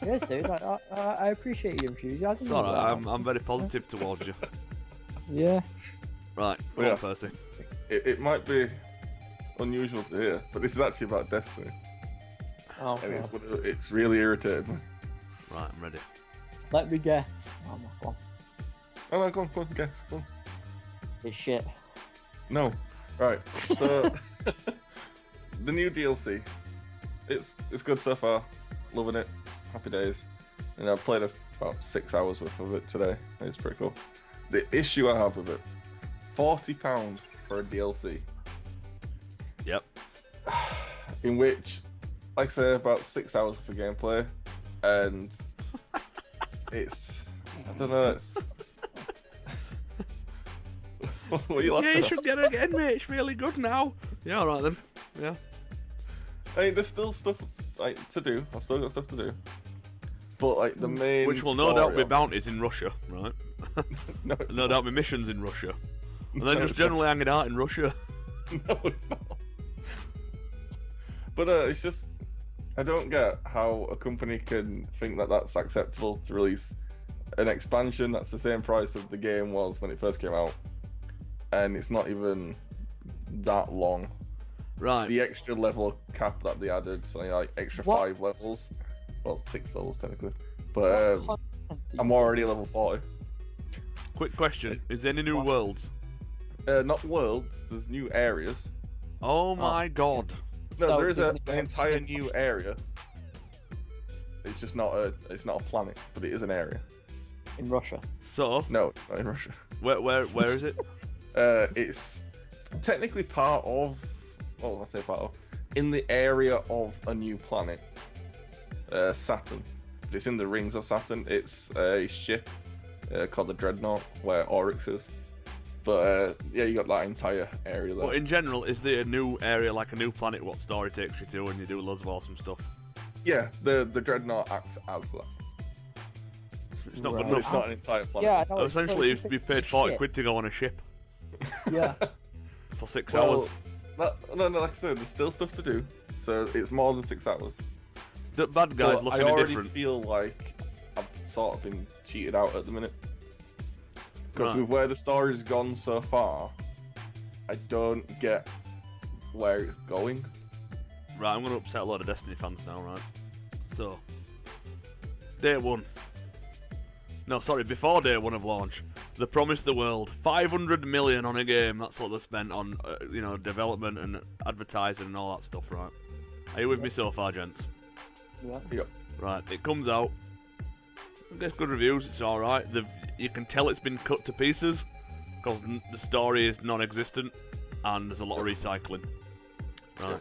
Yes, dude. I appreciate your enthusiasm. It's alright, I'm very positive towards you. Yeah. Right, go Yeah. on, Percy. It might be unusual to hear, but this is actually about Destiny. Oh, And God. it's really irritated me. Right, I'm ready. Let me guess. Oh, my God. Oh no, go on, guess. Go on. This shit. No. Right. So the new DLC. It's good so far. Loving it. Happy days. And I've played about 6 hours worth of it today. It's pretty cool. The issue I have with it, £40 for a DLC. Yep. In which, like I say, about 6 hours for gameplay, and it's I don't know. What are you laughing Yeah, you at? should get it again, mate. It's really good now. Yeah, alright then. Yeah. I mean, there's still stuff like to do. I've still got stuff to do. But like the main, Which will no doubt be story bounties in Russia, right? no, it's No not. doubt be missions in Russia. And then No, just it's not. generally hanging out in Russia. No, it's not. But it's just I don't get how a company can think that that's acceptable to release an expansion that's the same price as the game was when it first came out, and it's not even that long. Right. The extra level cap that they added, so like extra What? 5 levels, well 6 levels technically, but I'm already level 40. Quick question. Is there any new What? worlds? Not worlds, there's new areas. Oh my god. No, So there is isn't an it going entire to- new area. It's just not a planet, but it is an area. in Russia. So, No, it's not in Russia. where is it? It's technically part of. Well, I say part of. In the area of a new planet, Saturn. It's in the rings of Saturn. It's a ship called the Dreadnought, where Oryx is. But yeah, you got that entire area there. But in general, is there a new area, like a new planet, what story takes you to, and you do loads of awesome stuff? Yeah, the Dreadnought acts as that. It's not Right. good But enough. it's not an entire planet. Yeah, I know. Essentially, you'd be paid 40 quid to go on a ship Yeah. for 6 Well, hours. no, like I said, there's still stuff to do, so it's more than 6 hours. The bad guys But look I any already different. feel like I've sort of been cheated out at the minute. Because Right. with where the story's gone so far, I don't get where it's going. Right, I'm going to upset a lot of Destiny fans now, right? So, day one. No, sorry, before day one of launch, they promised the world 500 million on a game. That's what they spent on, development and advertising and all that stuff, right? Are you with me so far, gents? Yeah. Right, it comes out. It gets good reviews. It's all right. You can tell it's been cut to pieces because the story is non-existent and there's a lot of recycling. Right. Yeah.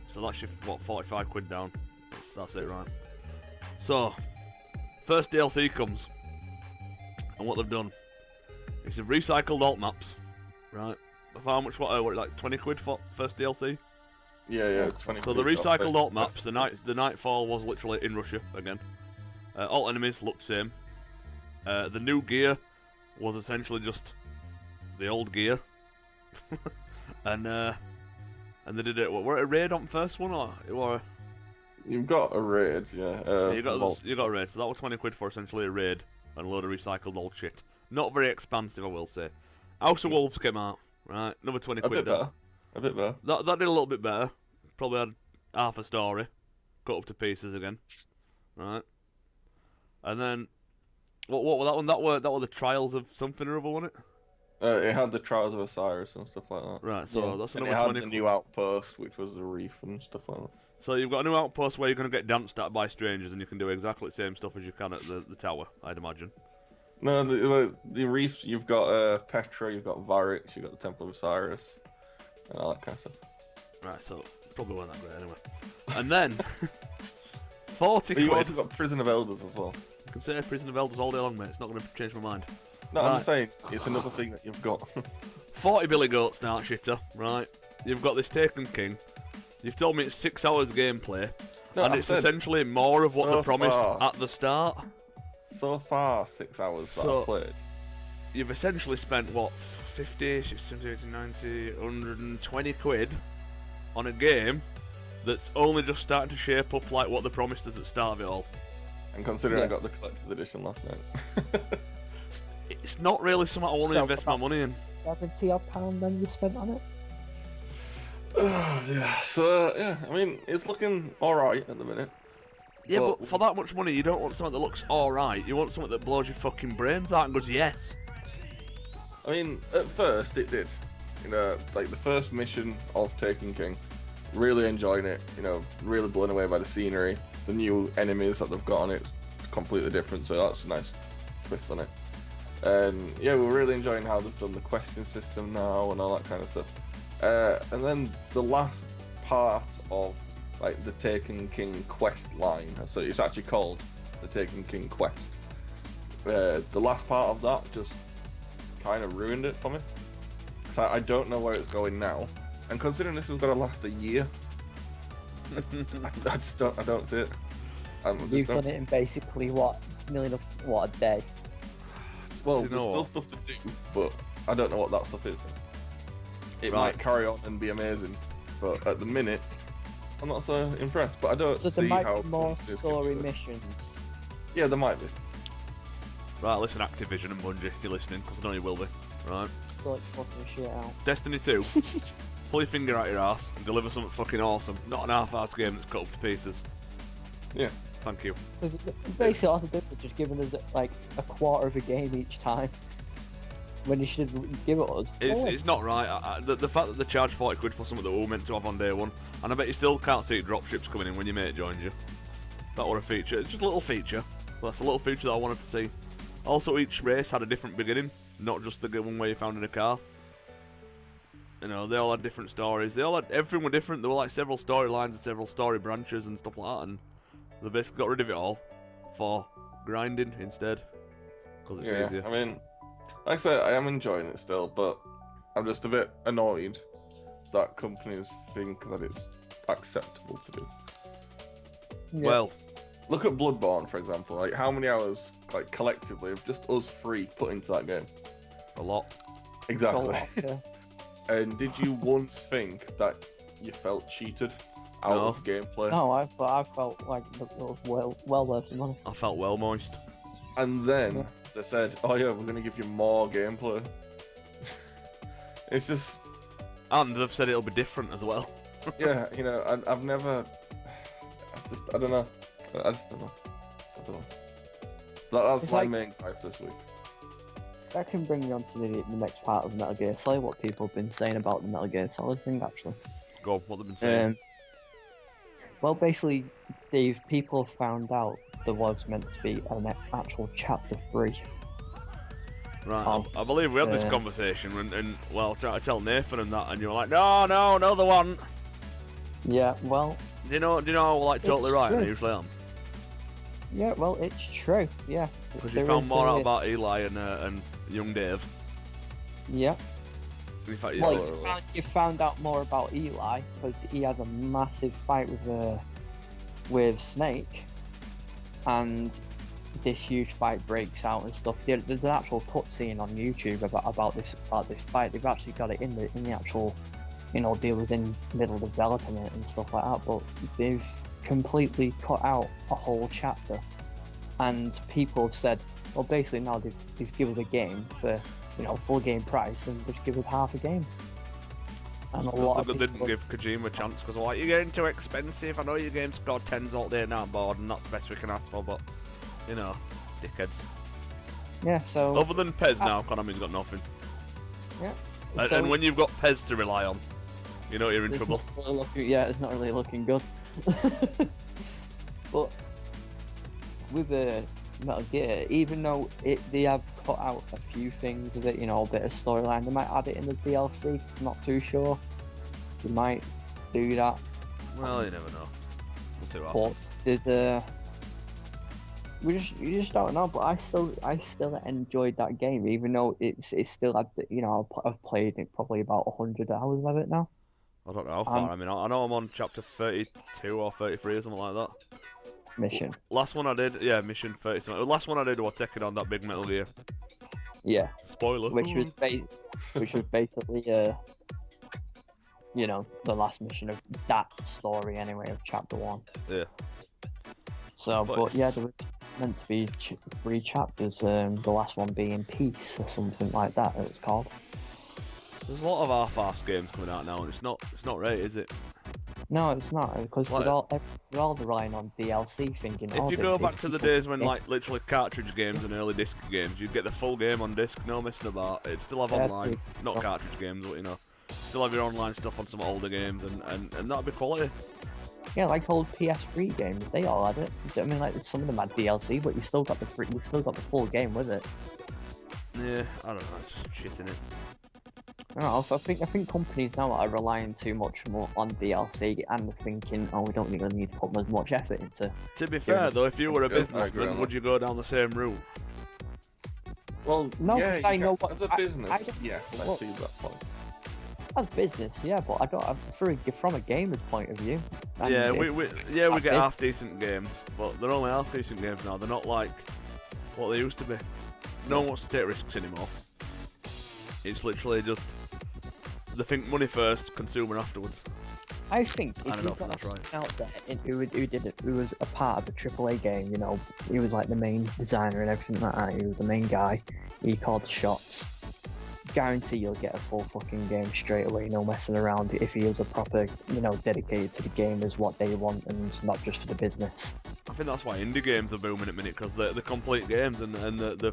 So that's your 45 quid down. That's it, right? So, first DLC comes, and what they've done is they've recycled alt maps, right? For how much? What like 20 quid for first DLC? Yeah, it's 20 So the quid off recycled it. alt maps. The Nightfall was literally in Russia again. Alt enemies looked same. The new gear was essentially just the old gear, and they did it. What, were it a raid on the first one or? You've got a raid, yeah. You got vault. a raid. So that was 20 quid for essentially a raid and a load of recycled old shit. Not very expansive, I will say. House of Wolves came out, right? Another 20 a quid. bit better. A bit better. That did a little bit better. Probably had half a story, cut up to pieces again, right? And then, what was that one? That were the Trials of something or other, wasn't it? It had the Trials of Osiris and stuff like that. Right. So Yeah. that's And it another had 20 the quid. new outpost, which was the reef and stuff like that. So you've got a new outpost where you're going to get danced at by strangers, and you can do exactly the same stuff as you can at the tower, I'd imagine. No, the reef, you've got Petra, you've got Varix, you've got the Temple of Osiris, and all that kind of stuff. Right. So probably weren't that great anyway. And then 40 But you've quid. also got Prison of Elders as well. I can say Prison of Elders all day long, mate. It's not going to change my mind. No, I'm Right. just saying, it's another thing that you've got. 40 Billy Goats start shitter, right? You've got this Taken King. You've told me it's 6 hours gameplay, No, and I've it's said, essentially more of what so they promised far. at the start. so far, 6 hours that So- I've played. You've essentially spent, what, 50, 60, 80, 90, 120 quid on a game that's only just starting to shape up like what they promised us at the start of it all. And considering I Yeah. got the collector's edition last night. It's not really something I want to invest my money in. £70 then you spent on it? Yeah, so, yeah, I mean, it's looking alright at the minute. Yeah, Well- but for that much money, you don't want something that looks alright. You want something that blows your fucking brains out and goes, yes. I mean, at first it did. You know, like the first mission of Taken King, really enjoying it. You know, really blown away by the scenery, the new enemies that they've got on it, it's completely different. So that's a nice twist on it. And yeah, we're really enjoying how they've done the questing system now and all that kind of stuff. And then the last part of like the Taken King quest line, so it's actually called the Taken King quest. The last part of that just kind of ruined it for me. Because I don't know where it's going now. And considering this is going to last a year, I just don't see it. You've done it in basically nearly enough a day. Well, Do you there's know still what? stuff to do, but I don't know what that stuff is. It Right. might carry on and be amazing, but at the minute, I'm not so impressed. But I don't So see there might how be more this could story work. missions. Yeah, there might be. Right, listen, Activision and Bungie, if you're listening, because I know you will be. Right. So it's fucking shit out. Destiny 2, pull your finger out your ass and deliver something fucking awesome. Not an half-ass game that's cut up to pieces. Yeah. Thank you. Because basically all they did was just giving us like a quarter of a game each time. when you should give it us. It's not right. The fact that they charge 40 quid for something that we were meant to have on day one, and I bet you still can't see dropships coming in when your mate joins you. That were a feature. It's just a little feature. But that's a little feature that I wanted to see. Also, each race had a different beginning, not just the one where you found in a car. You know, they all had different stories. Everything were different. There were like several storylines and several story branches and stuff like that, and they basically got rid of it all for grinding instead. Because it's easier. I mean, like I said, I am enjoying it still, but I'm just a bit annoyed that companies think that it's acceptable to do. Yeah. Well, look at Bloodborne, for example. Like, how many hours, like, collectively, of just us three put into that game? a lot. Exactly. Yeah. And did you once think that you felt cheated out No. of gameplay? No, I felt like it was well worth the money. I felt well moist. And then Yeah. they said, "Oh yeah, we're gonna give you more gameplay." It's just, And they've said it'll be different as well. yeah, you know, I've never, I don't know, I just don't know. That's It's my like- main gripe this week. That can bring me on to the next part of Metal Gear Solid, what people have been saying about the Metal Gear Solid thing, actually. Go on, what they've been saying. Well, basically, people found out there was meant to be an actual Chapter 3. Right, I believe we had this yeah. conversation and well, trying to tell Nathan and that, and you were like, no, there wasn't. Yeah, well, Do you know I'm like totally It's right? And I true. usually am. yeah, well, it's true, yeah. Because you There found is, more out about Eli and young Dave. Yeah, In fact, well, yeah. you found out more about Eli, because he has a massive fight with Snake, and this huge fight breaks out and stuff. There's an actual cutscene on YouTube about this fight. They've actually got it in the actual, they was in middle developing it and stuff like that. But they've completely cut out a whole chapter, and people have said, well, basically now they've given the game for full game price and just give us half a game. And a lot of They didn't people, give Kojima a chance because they're like, you're getting too expensive. I know your game's got 10s all day now on board, and that's the best we can ask for, but dickheads. yeah. So Other than Pez now, Konami's got nothing. yeah. And, So- and when you've got Pez to rely on, you're in It's trouble. not really looking, yeah, it's not really looking good. But with Metal Gear, even though they have cut out a few things of it, a bit of storyline, they might add it in the DLC. Not too sure. They might do that. Well, you never know. We'll see what But happens. there's you just don't know. But I still enjoyed that game, even though it's still had I've played it probably about 100 hours of it now. I don't know how far. I mean, I know I'm on chapter 32 or 33 or something like that. Mission. Last one I did, yeah, mission 30 something. The last one I did was taking on that big Metal Gear. Yeah. Spoiler. which was basically the last mission of that story anyway, of chapter 1. Yeah. So But- but yeah, there was meant to be 3 chapters, the last one being Peace or something like that it's called. There's a lot of half-assed games coming out now, and it's not right, is it? No, it's not, because Like- they're all relying on DLC, thinking If you the go back to the days when yeah. like literally cartridge games and early disc games, you'd get the full game on disc, no messing about. It'd still have Yeah, online, true. not cartridge games, but still have your online stuff on some older games, and that'd be quality. Yeah, like old PS3 games, they all had it. I mean, like some of them had DLC, but you still got the full game with it. Yeah, I don't know, it's just shit in it. I don't know, so I think companies now are relying too much more on DLC and thinking, oh, we don't really need to put as much effort into. To be fair though, if you were a Yeah, I agree businessman, on would that. you go down the same route? Well, No, yeah, 'cause I you know can- what- as a business, I don't- yes, I well- see that point. As business, yeah, but I don't from a gamer's point of view. and Yeah, if- we get business- half decent games, but they're only half decent games now. They're not like what they used to be. No one wants to take risks anymore. It's literally just they think money first, consumer afterwards. I think I if don't know you if got that's right. someone out there who was a part of a AAA game, he was like the main designer and everything like that. He was the main guy. He called the shots. Guarantee you'll get a full fucking game straight away, no messing around. If he is a proper, dedicated to the gamers, what they want, and not just for the business. I think that's why indie games are booming at the minute because they're complete games and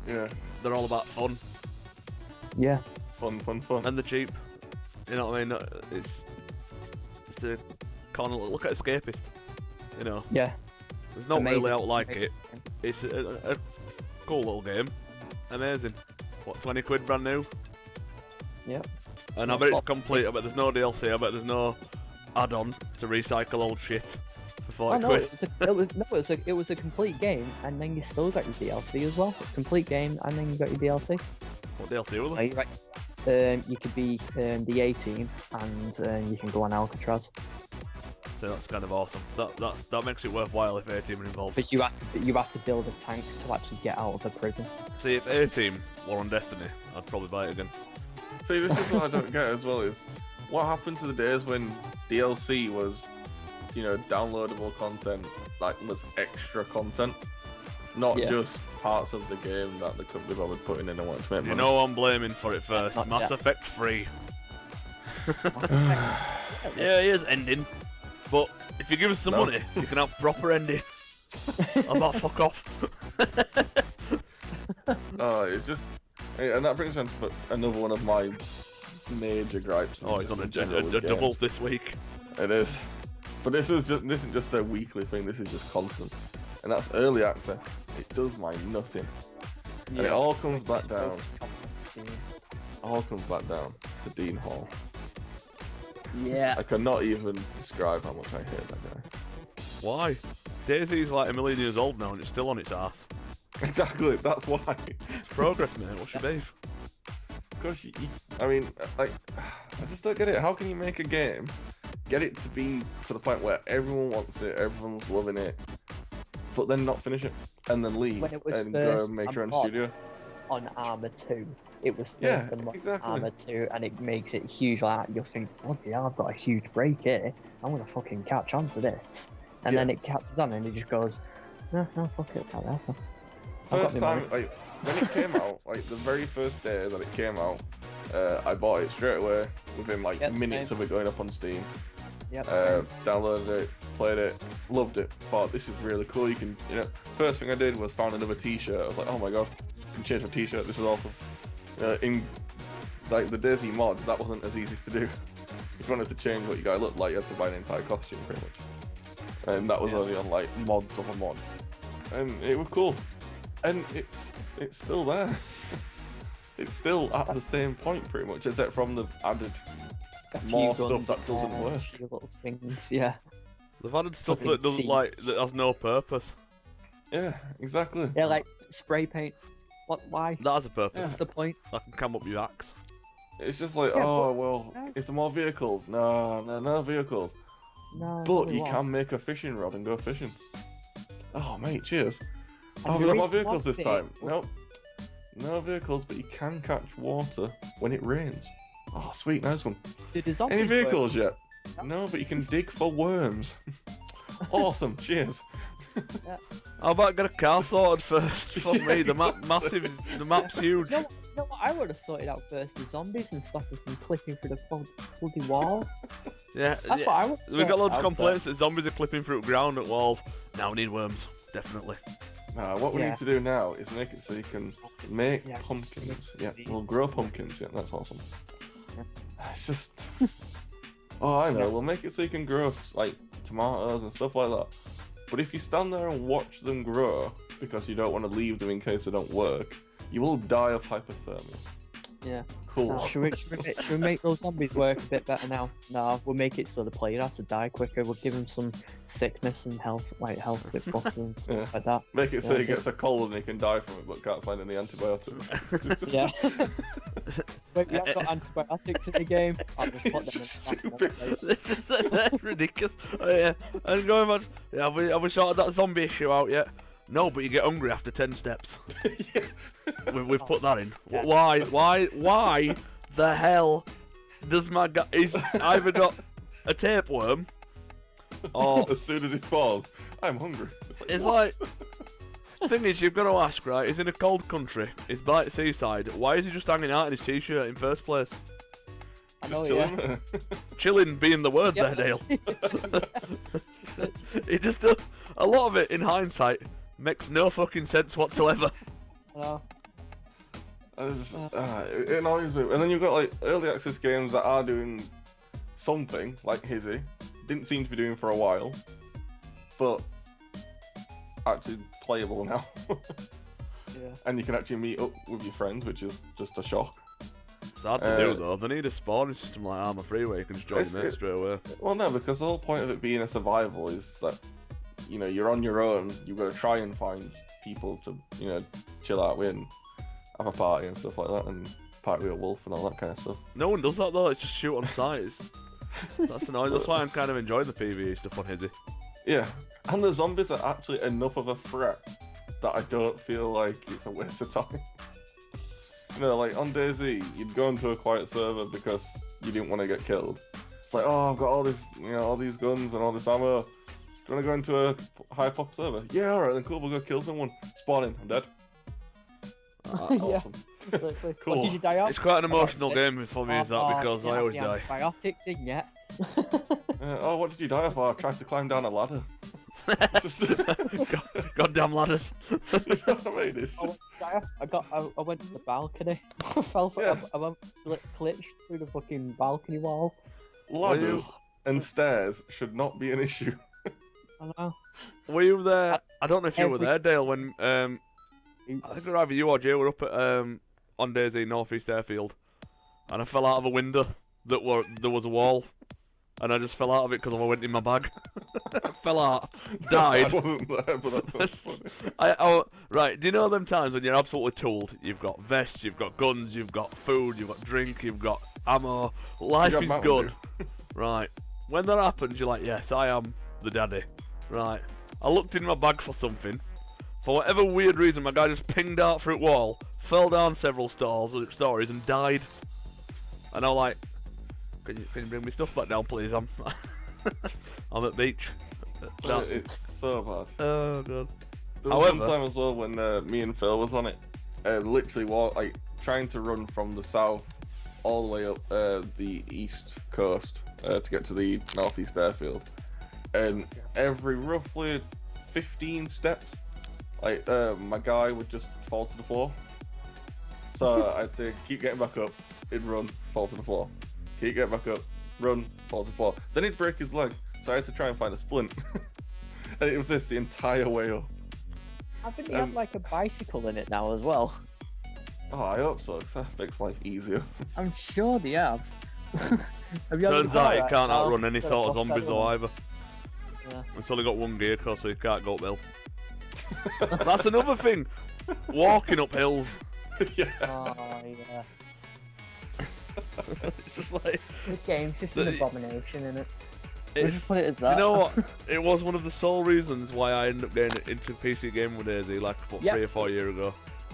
Yeah. they're all about fun. Yeah. Fun. And they're cheap. You know what I mean? It's a kind of look at Escapist. You know, Yeah. there's not Amazing. really out like it. It's a cool little game. Amazing. What, 20 quid brand new? Yep. And I bet it's complete. I bet there's no DLC. I bet there's no add-on to recycle old shit for 40 Oh no, quid. it was a complete game, and then you still got your DLC as well. Complete game, and then you got your DLC. What DLC was Oh, it? you're right. You could be the 18, and you can go on Alcatraz. So that's kind of awesome. That makes it worthwhile if A-Team are involved. But you had to build a tank to actually get out of the prison. See, if A-Team were on Destiny, I'd probably buy it again. See, this is what I don't get as well is what happened to the days when DLC was, downloadable content, like was extra content, not Yeah. just parts of the game that they couldn't be bothered putting in and wanted to make You money. know I'm blaming for it first. Not Mass yet. Effect 3. Mass Effect. Yeah, here's ending. But if you give us some No. money, you can have proper ending. I'm about fuck off. It's just, and that brings me on to another one of my major gripes. Oh, he's on in a general with double games. this week. It is, but this isn't just a weekly thing. This is just constant, and that's early access. It does my nothing, and it all comes back down. All comes back down to Dean Hall. Yeah. I cannot even describe how much I hate that guy. Why? Daisy's like a million years old now and it's still on its ass. Exactly, that's why. It's progress, mate. What's your beef? Because I mean, like, I just don't get it. How can you make a game, get it to be to the point where everyone wants it, everyone's loving it, but then not finish it and then leave When it was and go first make your own unlocked studio? On Armor 2. It was first Yeah, unlocked exactly. Armor 2, and it makes it huge like that. You'll think, bloody hell, I've got a huge break here. I'm gonna fucking catch on to this. And Yeah. then it catches on and it just goes, no, fuck it, can't happen. First time, like when it came out, like the very first day that it came out, I bought it straight away within like Yep, minutes same. of it going up on Steam. Yep, Downloaded it, played it, loved it. Thought this is really cool. You can, first thing I did was found another T-shirt. I was like, oh my god, I can change my T-shirt. This is awesome. In like the Daisy mod, that wasn't as easy to do. If you wanted to change what you guy looked like, you had to buy an entire costume pretty much. And that was only on like mods of a mod, and it was cool. And it's still there. It's still at the same point pretty much, except from the added A few more guns, stuff that doesn't a work. few little things, yeah. They've added stuff Fucking that doesn't like seats. that has no purpose. Yeah, exactly. Yeah, like spray paint. What? Why? That has a purpose. Yeah. What's the point? I can come up with your axe. It's just like, Yeah, oh but- well, is there more vehicles? No vehicles. No. But really you what? can make a fishing rod and go fishing. Oh mate, cheers. And Oh, the we got more reason vehicles why this they- time. Nope. No vehicles, but you can catch water when it rains. Oh, sweet, nice one. Did the zombies Any work? vehicles yet? No, but you can dig for worms. Awesome, cheers. How about get a car sorted first for me? The map's huge. No, what I would have sorted out first the zombies and stopping from clipping through the bloody walls. Yeah, That's yeah. what I would. We've got loads of complaints that zombies are clipping through ground at walls. Now we need worms, definitely. What we Yeah. need to do now is make it so you can make Yeah. pumpkins. Make Yeah, seeds. we'll grow pumpkins. Yeah, that's awesome. Yeah. It's just. Oh, I know. Yeah. We'll make it so you can grow like tomatoes and stuff like that. But if you stand there and watch them grow because you don't want to leave them in case they don't work, you will die of hypothermia. Yeah. Cool. Should we make those zombies work a bit better now? No, we'll make it so the player has to die quicker. We'll give him some sickness and health with buffs and stuff Yeah. like that. Make it so Yeah. he gets a cold and he can die from it, but can't find any antibiotics. It's just- Yeah. Wait, we have got antibiotics in the game. I'll just put them in It's the stupid. That's ridiculous. Oh, yeah. And going back, yeah, have we sorted that zombie issue out yet? No, but you get hungry after 10 steps. Yeah. We've put that in. Yeah. Why the hell does my guy? He's either got a tapeworm, or As soon as it falls, I'm hungry. it's what? like. Thing is, you've got to ask, right? He's in a cold country. He's by the seaside. Why is he just hanging out in his t-shirt in first place? I know, Just yeah. chilling. Chilling being the word Yeah. there, Dale. He just does a lot of it in hindsight makes no fucking sense whatsoever. No. It annoys me. And then you've got like early access games that are doing something, like Hizzy. Didn't seem to be doing for a while, but actually playable now. Yeah. And you can actually meet up with your friends, which is just a shock. It's hard to do though. They need a spawning system like Arma 3 where you can just join your mates straight away. Well, no, because the whole point of it being a survival is that, you know, you're on your own. You've got to try and find people to, you know, chill out with and have a party and stuff like that, and party with a wolf and all that kind of stuff. No one does that though. It's just shoot on sight. That's annoying. That's why I'm kind of enjoying the PvE stuff on Hizzy. Yeah, and the zombies are actually enough of a threat that I don't feel like it's a waste of time. You know, like on DayZ, you'd go into a quiet server because you didn't want to get killed. It's like, oh, I've got all this, you know, all these guns and all this ammo. Do you want to go into a high pop server? Yeah, alright, then cool, we'll go kill someone. Spawn in, I'm dead. Awesome. Literally. Cool. What did you die of? It's quite an emotional game for me, is that, because I always die. Antibiotics in yet? Oh, what did you die of? Oh, I tried to climb down a ladder. Goddamn ladders. You know what I mean? It's just... I went to the balcony. I fell for I went glitched through the fucking balcony wall. Ladders and stairs should not be an issue. I know. Were you there? I don't know if you were there, Dale, when I think either you or Jay were up at on DayZ North East Airfield, and I fell out of a window there was a wall, and I just fell out of it because I went in my bag. Fell out, died. I wasn't there, but that's funny. Right, do you know them times when you're absolutely tooled? You've got vests, you've got guns, you've got food, you've got drink, you've got ammo. Life is good. Right. When that happens, you're like, yes, I am the daddy. Right. I looked in my bag for something. For whatever weird reason, my guy just pinged out through a wall, fell down several stories, and died. And I'm like, can you bring me stuff back down, please? I'm at beach. It's so bad. Oh god. There was one time as well when me and Phil was on it, literally like trying to run from the south all the way up the east coast to get to the northeast airfield, and every roughly 15 steps, like my guy would just fall to the floor. So I had to keep getting back up, he'd run, fall to the floor, keep getting back up, run, fall to the floor. Then he'd break his leg, so I had to try and find a splint. And it was this the entire way up. I think they have like a bicycle in it now as well. Oh, I hope so, because that makes life easier. I'm sure they have. Turns out you can't outrun any sort of zombies though either. Yeah. It's only got one gear core, so you can't go uphill. That's another thing. Walking up hills. Yeah. Oh yeah. It's just like The game's just an abomination, innit? it's, Just put it as do you that. know what? It was one of the sole reasons why I ended up getting into PC gaming with DayZ like what, 3 or 4 years ago.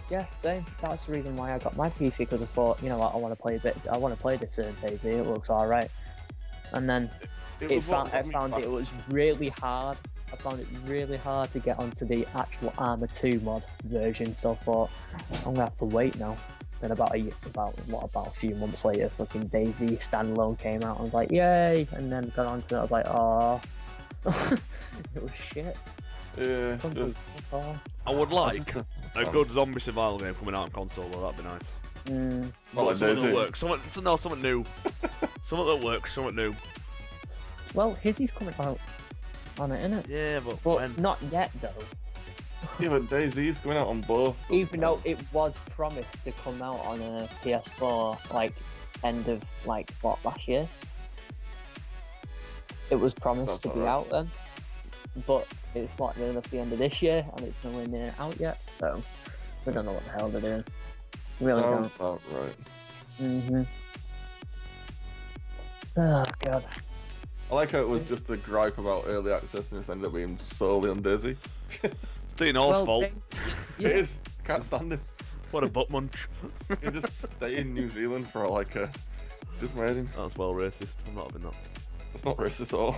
Yeah, same. That's the reason why I got my PC, because I thought, you know what, I want to play this DayZ. It looks alright. And then I found it was really hard. I found it really hard to get onto the actual Arma 2 mod version, so I thought I'm gonna have to wait now. Then about a few months later, fucking DayZ standalone came out. I was like, yay! And then got onto it. I was like, oh, it was shit. Yeah, it's just... I would like a good zombie survival game coming out on console though, that'd be nice. Well, like something that DayZ. works. Something new. Something that works, something new. Well, Hizzy's coming out on it, innit? Yeah, but But when? not yet, though. Yeah, but DayZ's coming out on both. Even though it was promised to come out on a PS4, like, end of, like, what, last year? It was promised Sounds to be alright. out then. But it's what, near enough the end of this year, and it's nowhere near out yet, so we don't know what the hell they're doing. Really Sounds don't. about right. Oh, God. I like how it was just a gripe about early access and it's ended up being solely on DayZ. It's Dean Hall's fault. Yeah. It is. Can't stand him. What a butt munch. You just stay in New Zealand for like a... Just amazing. That's well racist. I'm not having that. It's not racist at all.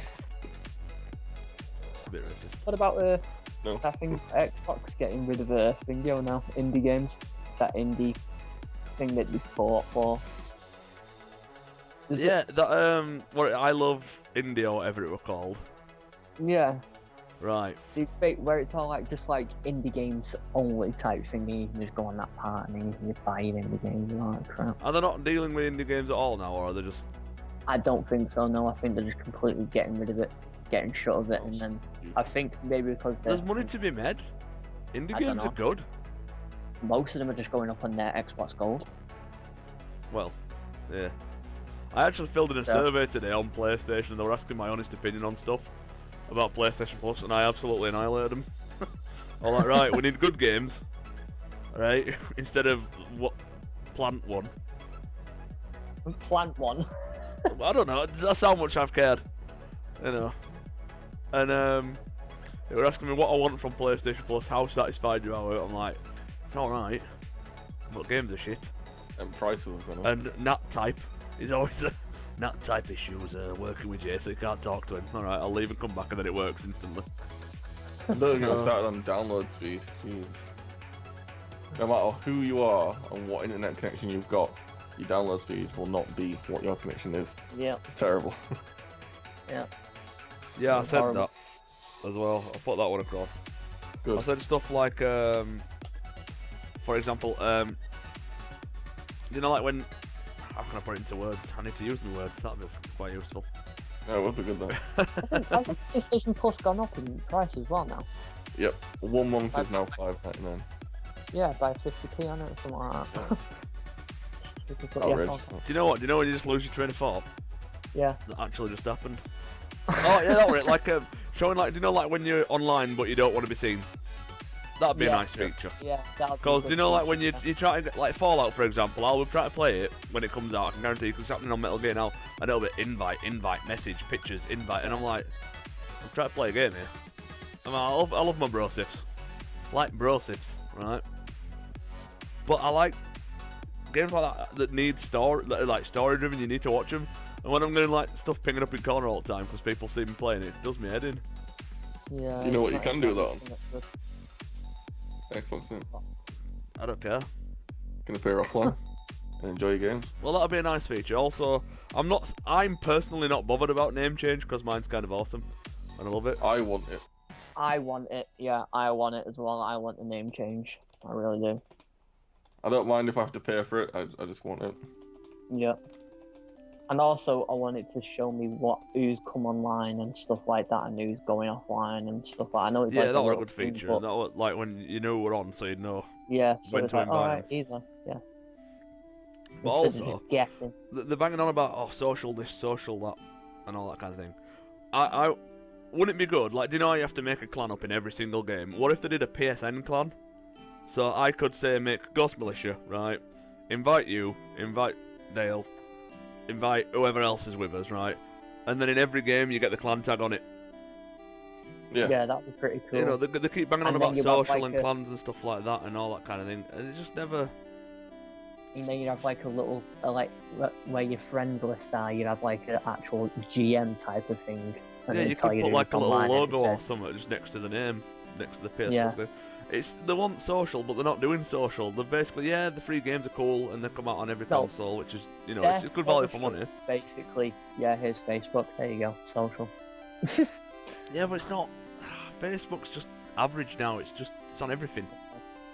It's a bit racist. What about No. I think Xbox getting rid of Thingo now, indie games, that indie thing that you fought for. Yeah, that what I love India or whatever it was called. Yeah. Right. Do you think where it's all like just like indie games only type thingy? You can just go on that part and then you can just buy your indie games and all that crap. Are they not dealing with indie games at all now, or are they just... I don't think so. No, I think they're just completely getting rid of it, getting shut of it, and then I think maybe because There's money to be made. Indie I games dunno. are good. most of them are just going up on their Xbox Gold. Well, yeah. I actually filled in a So- survey today on PlayStation, and they were asking my honest opinion on stuff about PlayStation Plus, and I absolutely annihilated them. I'm like, right, we need good games, right? Instead of what Plant One. Plant one. I don't know. That's how much I've cared, you know. And they were asking me what I want from PlayStation Plus, how satisfied you are with it. I'm like, it's all right, but games are shit. And prices have gone up. And Nat type is always a Nat type issues working with Jay, so you can't talk to him. All right, I'll leave and come back, and then it works instantly. Don't get me started on download speed. Jeez. No matter who you are and what internet connection you've got, your download speed will not be what your connection is. Yeah. It's terrible. Yeah. Yeah, I said Horrible. that as well. I put that one across. Good. I said stuff like, for example, you know, like when, how can I put it into words? I need to use the words. That'd be quite useful. Yeah, it would be good though. Hasn't PlayStation Plus gone up in price as well now? Yep. 1 month is now $5.99. Yeah, by 50p on it or something like that. You can put- yeah, Outrageous. Do you know what? Do you know when you just lose your train of thought? yeah. That actually just happened. Oh yeah, that was it. Like showing, like, do you know, like when you're online but you don't want to be seen? That'd be a Yeah. nice feature. Yeah, that'll be Because, good you know, like feature, when you yeah. you try to get, like Fallout, for example, I'll try to play it when it comes out. I can guarantee you, 'cause it's happening on Metal Gear now. And it'll be invite, message, pictures, invite, and I'm like, I'm trying to play a game here. I love my brosifs, like brosifs, right? But I like games like that need story, that are like story driven. You need to watch them. And when I'm getting like stuff pinging up in corner all the time because people see me playing it, it does me head in. Yeah, You know what it's you not can do, though? something that's good. Xbox One. I don't care. Can appear offline and enjoy your games. Well, that'll be a nice feature. Also, I'm personally not bothered about name change because mine's kind of awesome, and I love it. I want it. I want it. Yeah, I want it as well. I want the name change. I really do. I don't mind if I have to pay for it. I just want it. Yeah. And also, I want it to show me who's come online and stuff like that, and who's going offline and stuff like that. I know it's Yeah, like that were a little good thing, feature. but That was like when you know we're on, so you'd know. yeah, so when it's to like, invite alright, easy. Yeah. But Instead of also, just guessing. they're banging on about social this, social that, and all that kind of thing. I wouldn't it be good? Like, do you know how you have to make a clan up in every single game? What if they did a PSN clan? So I could say make Ghost Militia, right? Invite you, invite Dale, invite whoever else is with us, right? And then in every game you get the clan tag on it. Yeah. Yeah, that'd be pretty cool. You know, they keep banging on And then about you have, social like, and clans and stuff like that and all that kind of thing, and it just never. And then you'd have like a little, where your friends list are, you'd have like an actual GM type of thing. And Yeah, it'd you tell could you put who's like a little online and it logo or says- something just next to the name, next to the PS Yeah. Plus name. They want social, but they're not doing social. They're basically, yeah, the free games are cool and they come out on every No. console, which is, you know, Yeah, it's good value for social. money. Basically, yeah, here's Facebook. There you go, social. Yeah, but it's not. Facebook's just average now. It's on everything.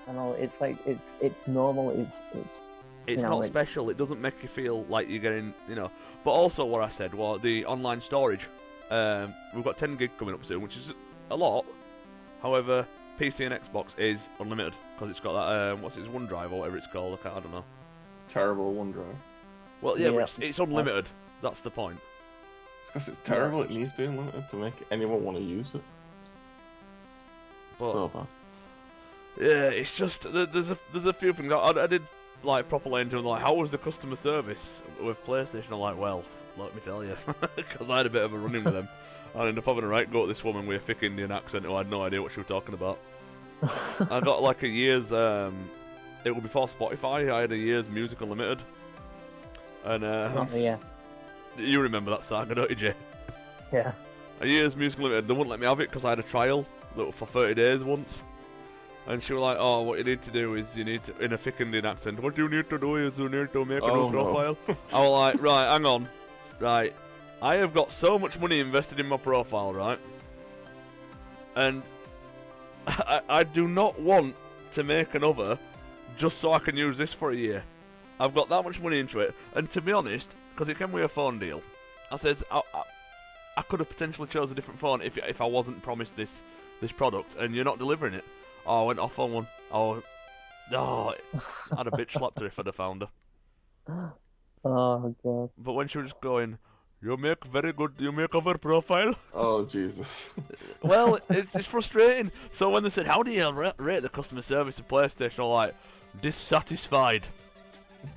I know it's like it's normal. It's It's You know, not it's- special. It doesn't make you feel like you're getting, you know. But also, what I said was the online storage. We've got 10 gig coming up soon, which is a lot. However, PC and Xbox is unlimited because it's got that what's it, OneDrive or whatever it's called. I don't know. Terrible OneDrive. Well, yeah, Yeah. but it's unlimited. That's the point. It's because it's terrible. It needs to be unlimited to make anyone want to use it. But So bad. yeah, it's just there's a few things I did like properly into like how was the customer service with PlayStation. I'm like, well, let me tell you, because I had a bit of a run-in with them. I ended up having a right go at this woman with a thick Indian accent who I had no idea what she was talking about. I got like a year's, it was before Spotify, I had a year's Music Unlimited. And yeah, you remember that saga, don't you, Jay? yeah. A year's Music Unlimited, they wouldn't let me have it because I had a trial for 30 days once. And she was like, oh, what you need to do is you need to, in a thick Indian accent, what you need to do is you need to make a Oh, new no. profile. I was like, right, hang on. Right, I have got so much money invested in my profile, right? and I do not want to make another just so I can use this for a year. I've got that much money into it, and to be honest, because it came with a phone deal, I says I could have potentially chose a different phone if I wasn't promised this product, and you're not delivering it. Oh, I went off on one. Oh, I'd have bitch slapped her if I'd have found her. Oh god. But when she was just going, you make our profile. Oh Jesus. Well, it's frustrating. So when they said, how do you rate the customer service of PlayStation, I'm like, dissatisfied.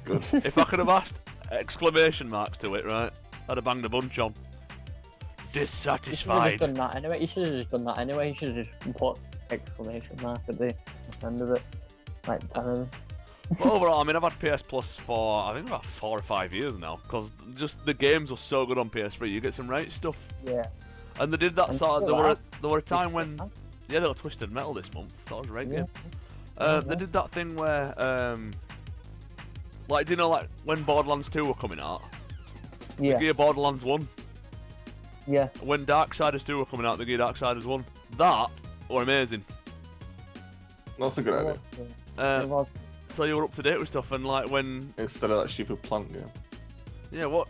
Good. If I could have asked exclamation marks to it, right, I'd have banged a bunch on. You should have Dissatisfied. just done that anyway. You should have just done that anyway. You should have just put exclamation mark at the end of it. Like, But overall, I mean, I've had PS Plus for, I think, about 4 or 5 years now, because just the games were so good on PS3, you get some right stuff. yeah. And they did that And sort of, still there were a time It's when, still yeah, they got Twisted Metal this month, that was a great Yeah. game. Yeah. They did that thing where, like, do you know, like, when Borderlands 2 were coming out, Yeah. the gear Borderlands 1, Yeah. when Darksiders 2 were coming out, the gear Darksiders 1, that were amazing. That's a good idea. Uh, so you were up to date with stuff, and like when, Instead of that stupid plant game. yeah, what?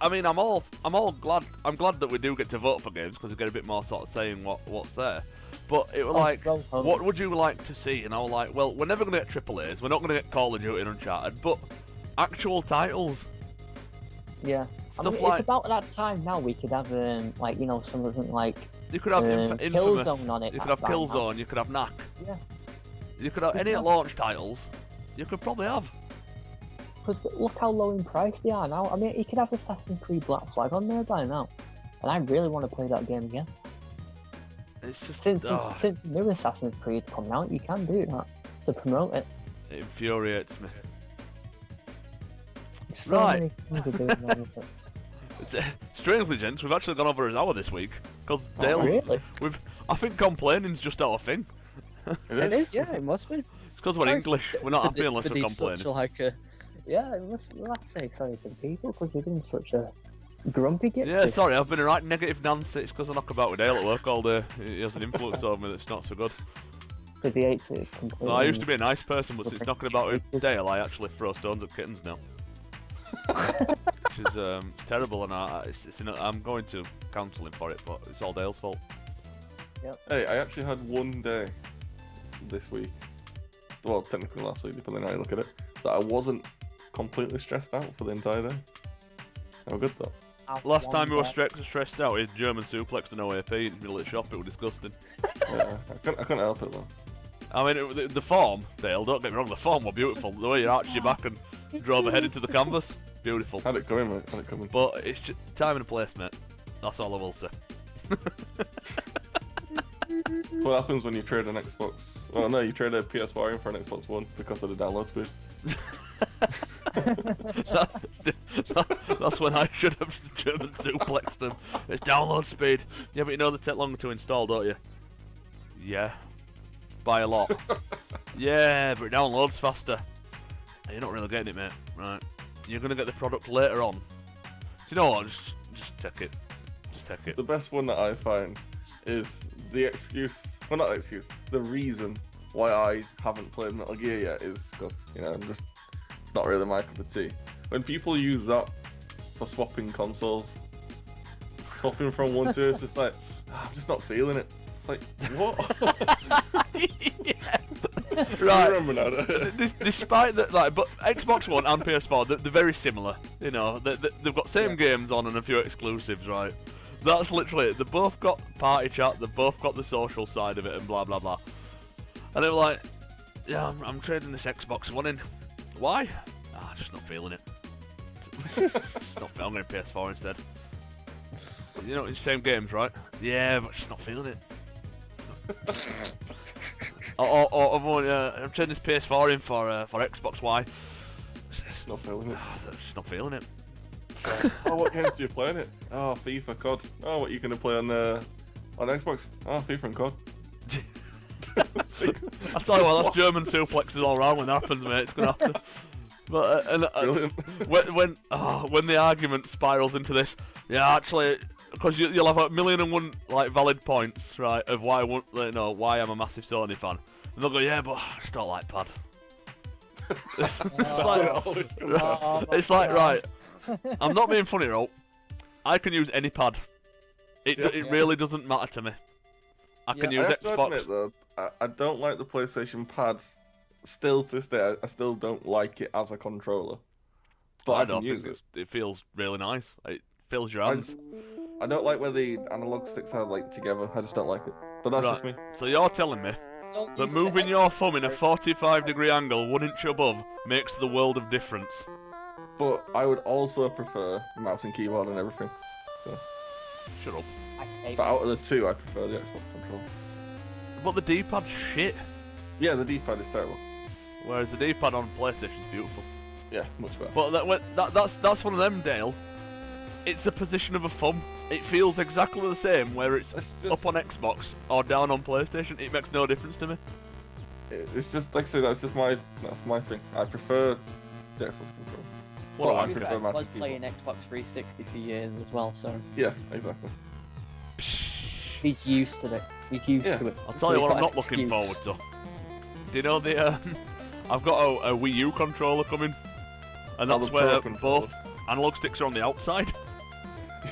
I mean, I'm glad that we do get to vote for games because we get a bit more sort of saying what's there. But it was like, what would you like to see? And I was like, well, we're never gonna get AAA's, we're not gonna get Call of Duty and Uncharted, but actual titles, Yeah. stuff I mean, like it's about that time now we could have like, you know, something like you could have Infamous, Killzone on it. you could at have that now. Killzone, you could have Knack, Yeah. you could have any launch titles. You could probably have. Because look how low in price they are now. I mean, you could have Assassin's Creed Black Flag on there by now. And I really want to play that game again. It's just Since the new Assassin's Creed come out, you can do that to promote it. it infuriates me. So Right. many things to do now with it. Strangely, gents, we've actually gone over an hour this week because Dale's. Really? I think complaining's just our thing. It is, yeah, it must be. It's because we're Sorry English. We're not For happy the- unless for we're these complaining. such like a, yeah, it must, we'll have to say sorry to the people because you're being such a grumpy git. Yeah, sorry, I've been a right negative Nancy. It's because I knock about with Dale at work all day. He has an influence over me that's not so good. Because he hates it completely. So I used to be a nice person, but since knocking about with Dale, I actually throw stones at kittens now. Which is it's terrible, and I'm going to counselling for it, but it's all Dale's fault. Hey, I actually had one day this week, well, technically last week, depending on how you look at it, that I wasn't completely stressed out for the entire day. How good though. Last time you were stressed out, he German suplex and OAP in the middle of the shop. It was disgusting. Yeah, I couldn't help it though. I mean, the form, Dale, don't get me wrong, the form were beautiful. The way you arched your back and drove ahead into the canvas, beautiful. Had it coming, mate. Had it coming. But it's just time and place, mate. That's all I will say. What happens when you trade an Xbox? Well, no, you trade a PS4 in for an Xbox One because of the download speed. That's when I should have German suplexed them. It's download speed. Yeah, but you know they take longer to install, don't you? Yeah. By a lot. Yeah, but it downloads faster. You're not really getting it, mate. Right. You're going to get the product later on. Do you know what? Just take it. Just take it. The best one that I find is the excuse, well, not the excuse, the reason why I haven't played Metal Gear yet is because, you know, it's not really my cup of tea. When people use that for swapping consoles, swapping from one to it's just like, I'm just not feeling it. It's like, what? Yeah. You Right. remember now? Despite that, like, but Xbox One and PS4, they're very similar. You know, they've got same games on and a few exclusives, right? That's literally it. They both got party chat. They both got the social side of it, and blah blah blah. And they were like, "Yeah, I'm trading this Xbox One in. Why? Just not feeling it. Just not. I'm going to PS4 instead. You know, it's the same games, right? Yeah, but just not feeling it. I'm trading this PS4 in for Xbox. Why? Just not feeling it. Just not feeling it. Oh, what games do you play in it? Oh, FIFA, COD. Oh, what are you going to play on Xbox? Oh, FIFA and COD. I tell you what, that's German suplexes all round when that happens, mate. It's gonna have to. But Brilliant. when the argument spirals into this, yeah, actually, because you'll have a million and one like valid points, right, of why why I'm a massive Sony fan, and they'll go, yeah, but I just don't like pad. It's like, right, I'm not being funny, Ro. I can use any pad. It really doesn't matter to me. I can use I have Xbox. to admit, though, I don't like the PlayStation pad. Still to this day, I still don't like it as a controller. But I can use it. It feels really nice. It fills your hands. I don't like where the analog sticks are like together. I just don't like it. But that's just me. So you're telling me that moving your thumb in a 45-degree angle 1 inch above makes the world of difference? But I would also prefer mouse and keyboard and everything. So. Shut up. But out of the two, I prefer the Xbox controller. But the D-pad's shit. Yeah, the D-pad is terrible. Whereas the D-pad on PlayStation is beautiful. Yeah, much better. But that's one of them, Dale. It's the position of a thumb. It feels exactly the same whether it's up on Xbox or down on PlayStation. It makes no difference to me. It's just like I said. That's my thing. I prefer the Xbox controller. Well, I prefer I mouse was and keyboard. playing Xbox 360 for years as well, so Yeah, exactly. he's used to it. He's used to it. I'll So tell you he's what got I'm an not looking excuse. forward to. Do you know the I've got a Wii U controller coming, and that's where both analog sticks are on the outside.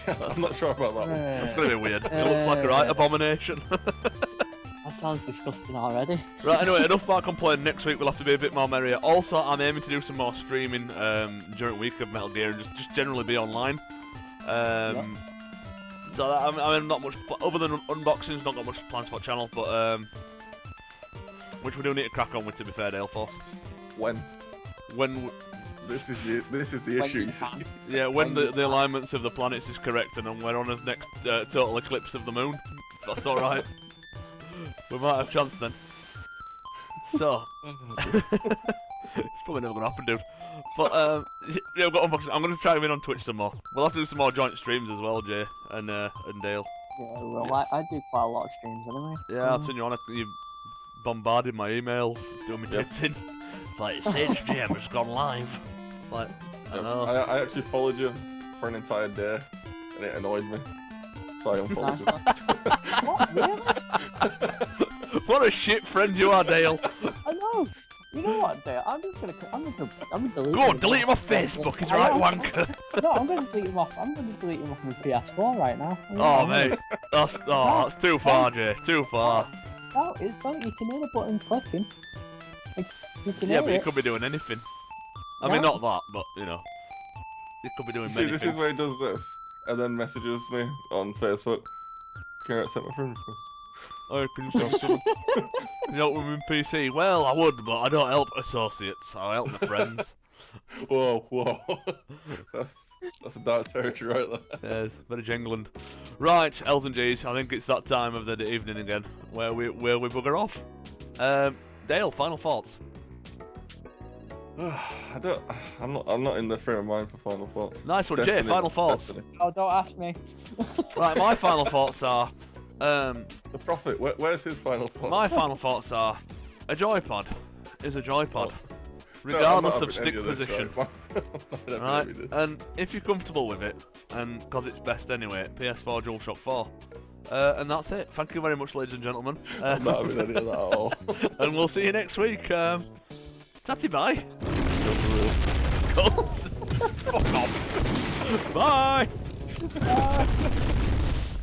Yeah, I'm not sure about that one. That's gonna be weird. It looks like a right abomination. That sounds disgusting already. Right, anyway, enough about complaining. Next week we'll have to be a bit more merrier. Also, I'm aiming to do some more streaming during the week of Metal Gear and just generally be online. So I'm not much, other than unboxings, not got much plans for the channel, but which we do need to crack on with, to be fair, Dale Force. When this is the When issue. you You see. can. Yeah, when the alignments of the planets is correct and we're on his next total eclipse of the moon. If that's alright. We might have a chance then. So, it's probably never gonna happen, dude. But yeah, we've got unboxing. I'm gonna try him in on Twitch some more. We'll have to do some more joint streams as well, Jay and Dale. Yeah, well, I do quite a lot of streams anyway. Yeah, I've seen you on it. You bombarded my email, doing me tits in. It's like, Sage Jam has gone live. It's like, I know. I actually followed you for an entire day, and it annoyed me. So I unfollowed you. What? Really? What a shit friend you are, Dale. I know. You know what, Dale? I'm gonna delete. Go on, delete him off Facebook. He's right wanker. No, I'm gonna delete him off. I'm gonna delete him off my PS4 right now. Oh mate, that's too far, Jay. Too far. No, it's not. You can hear the buttons clicking. You can Yeah, hear but you it. could be doing anything. I mean, not that, but you know, you could be doing See, many this things. is where he does this, and then messages me on Facebook. Can I accept my friend request? Oh, can you send someone? You help with my PC? Well, I would, but I don't help associates. I help my friends. Whoa. That's a dark territory right there. Yes, very jangling. Right, L's and G's. I think it's that time of the evening again where we bugger off. Dale, final thoughts. I'm not in the frame of mind for final thoughts. Nice one, Jay. Destiny, Final thoughts. Destiny. Oh, don't ask me. Right, my final thoughts are. The Prophet. Where's his final thoughts? My final thoughts are. A joypod is a joypod, No, regardless I'm not of having stick any this, position. right? Right, and if you're comfortable with it, and because it's best anyway, PS4 DualShock 4. And that's it. Thank you very much, ladies and gentlemen. I'm not having any of that at all. And we'll see you next week. Tatty bye. Fuck off. Bye.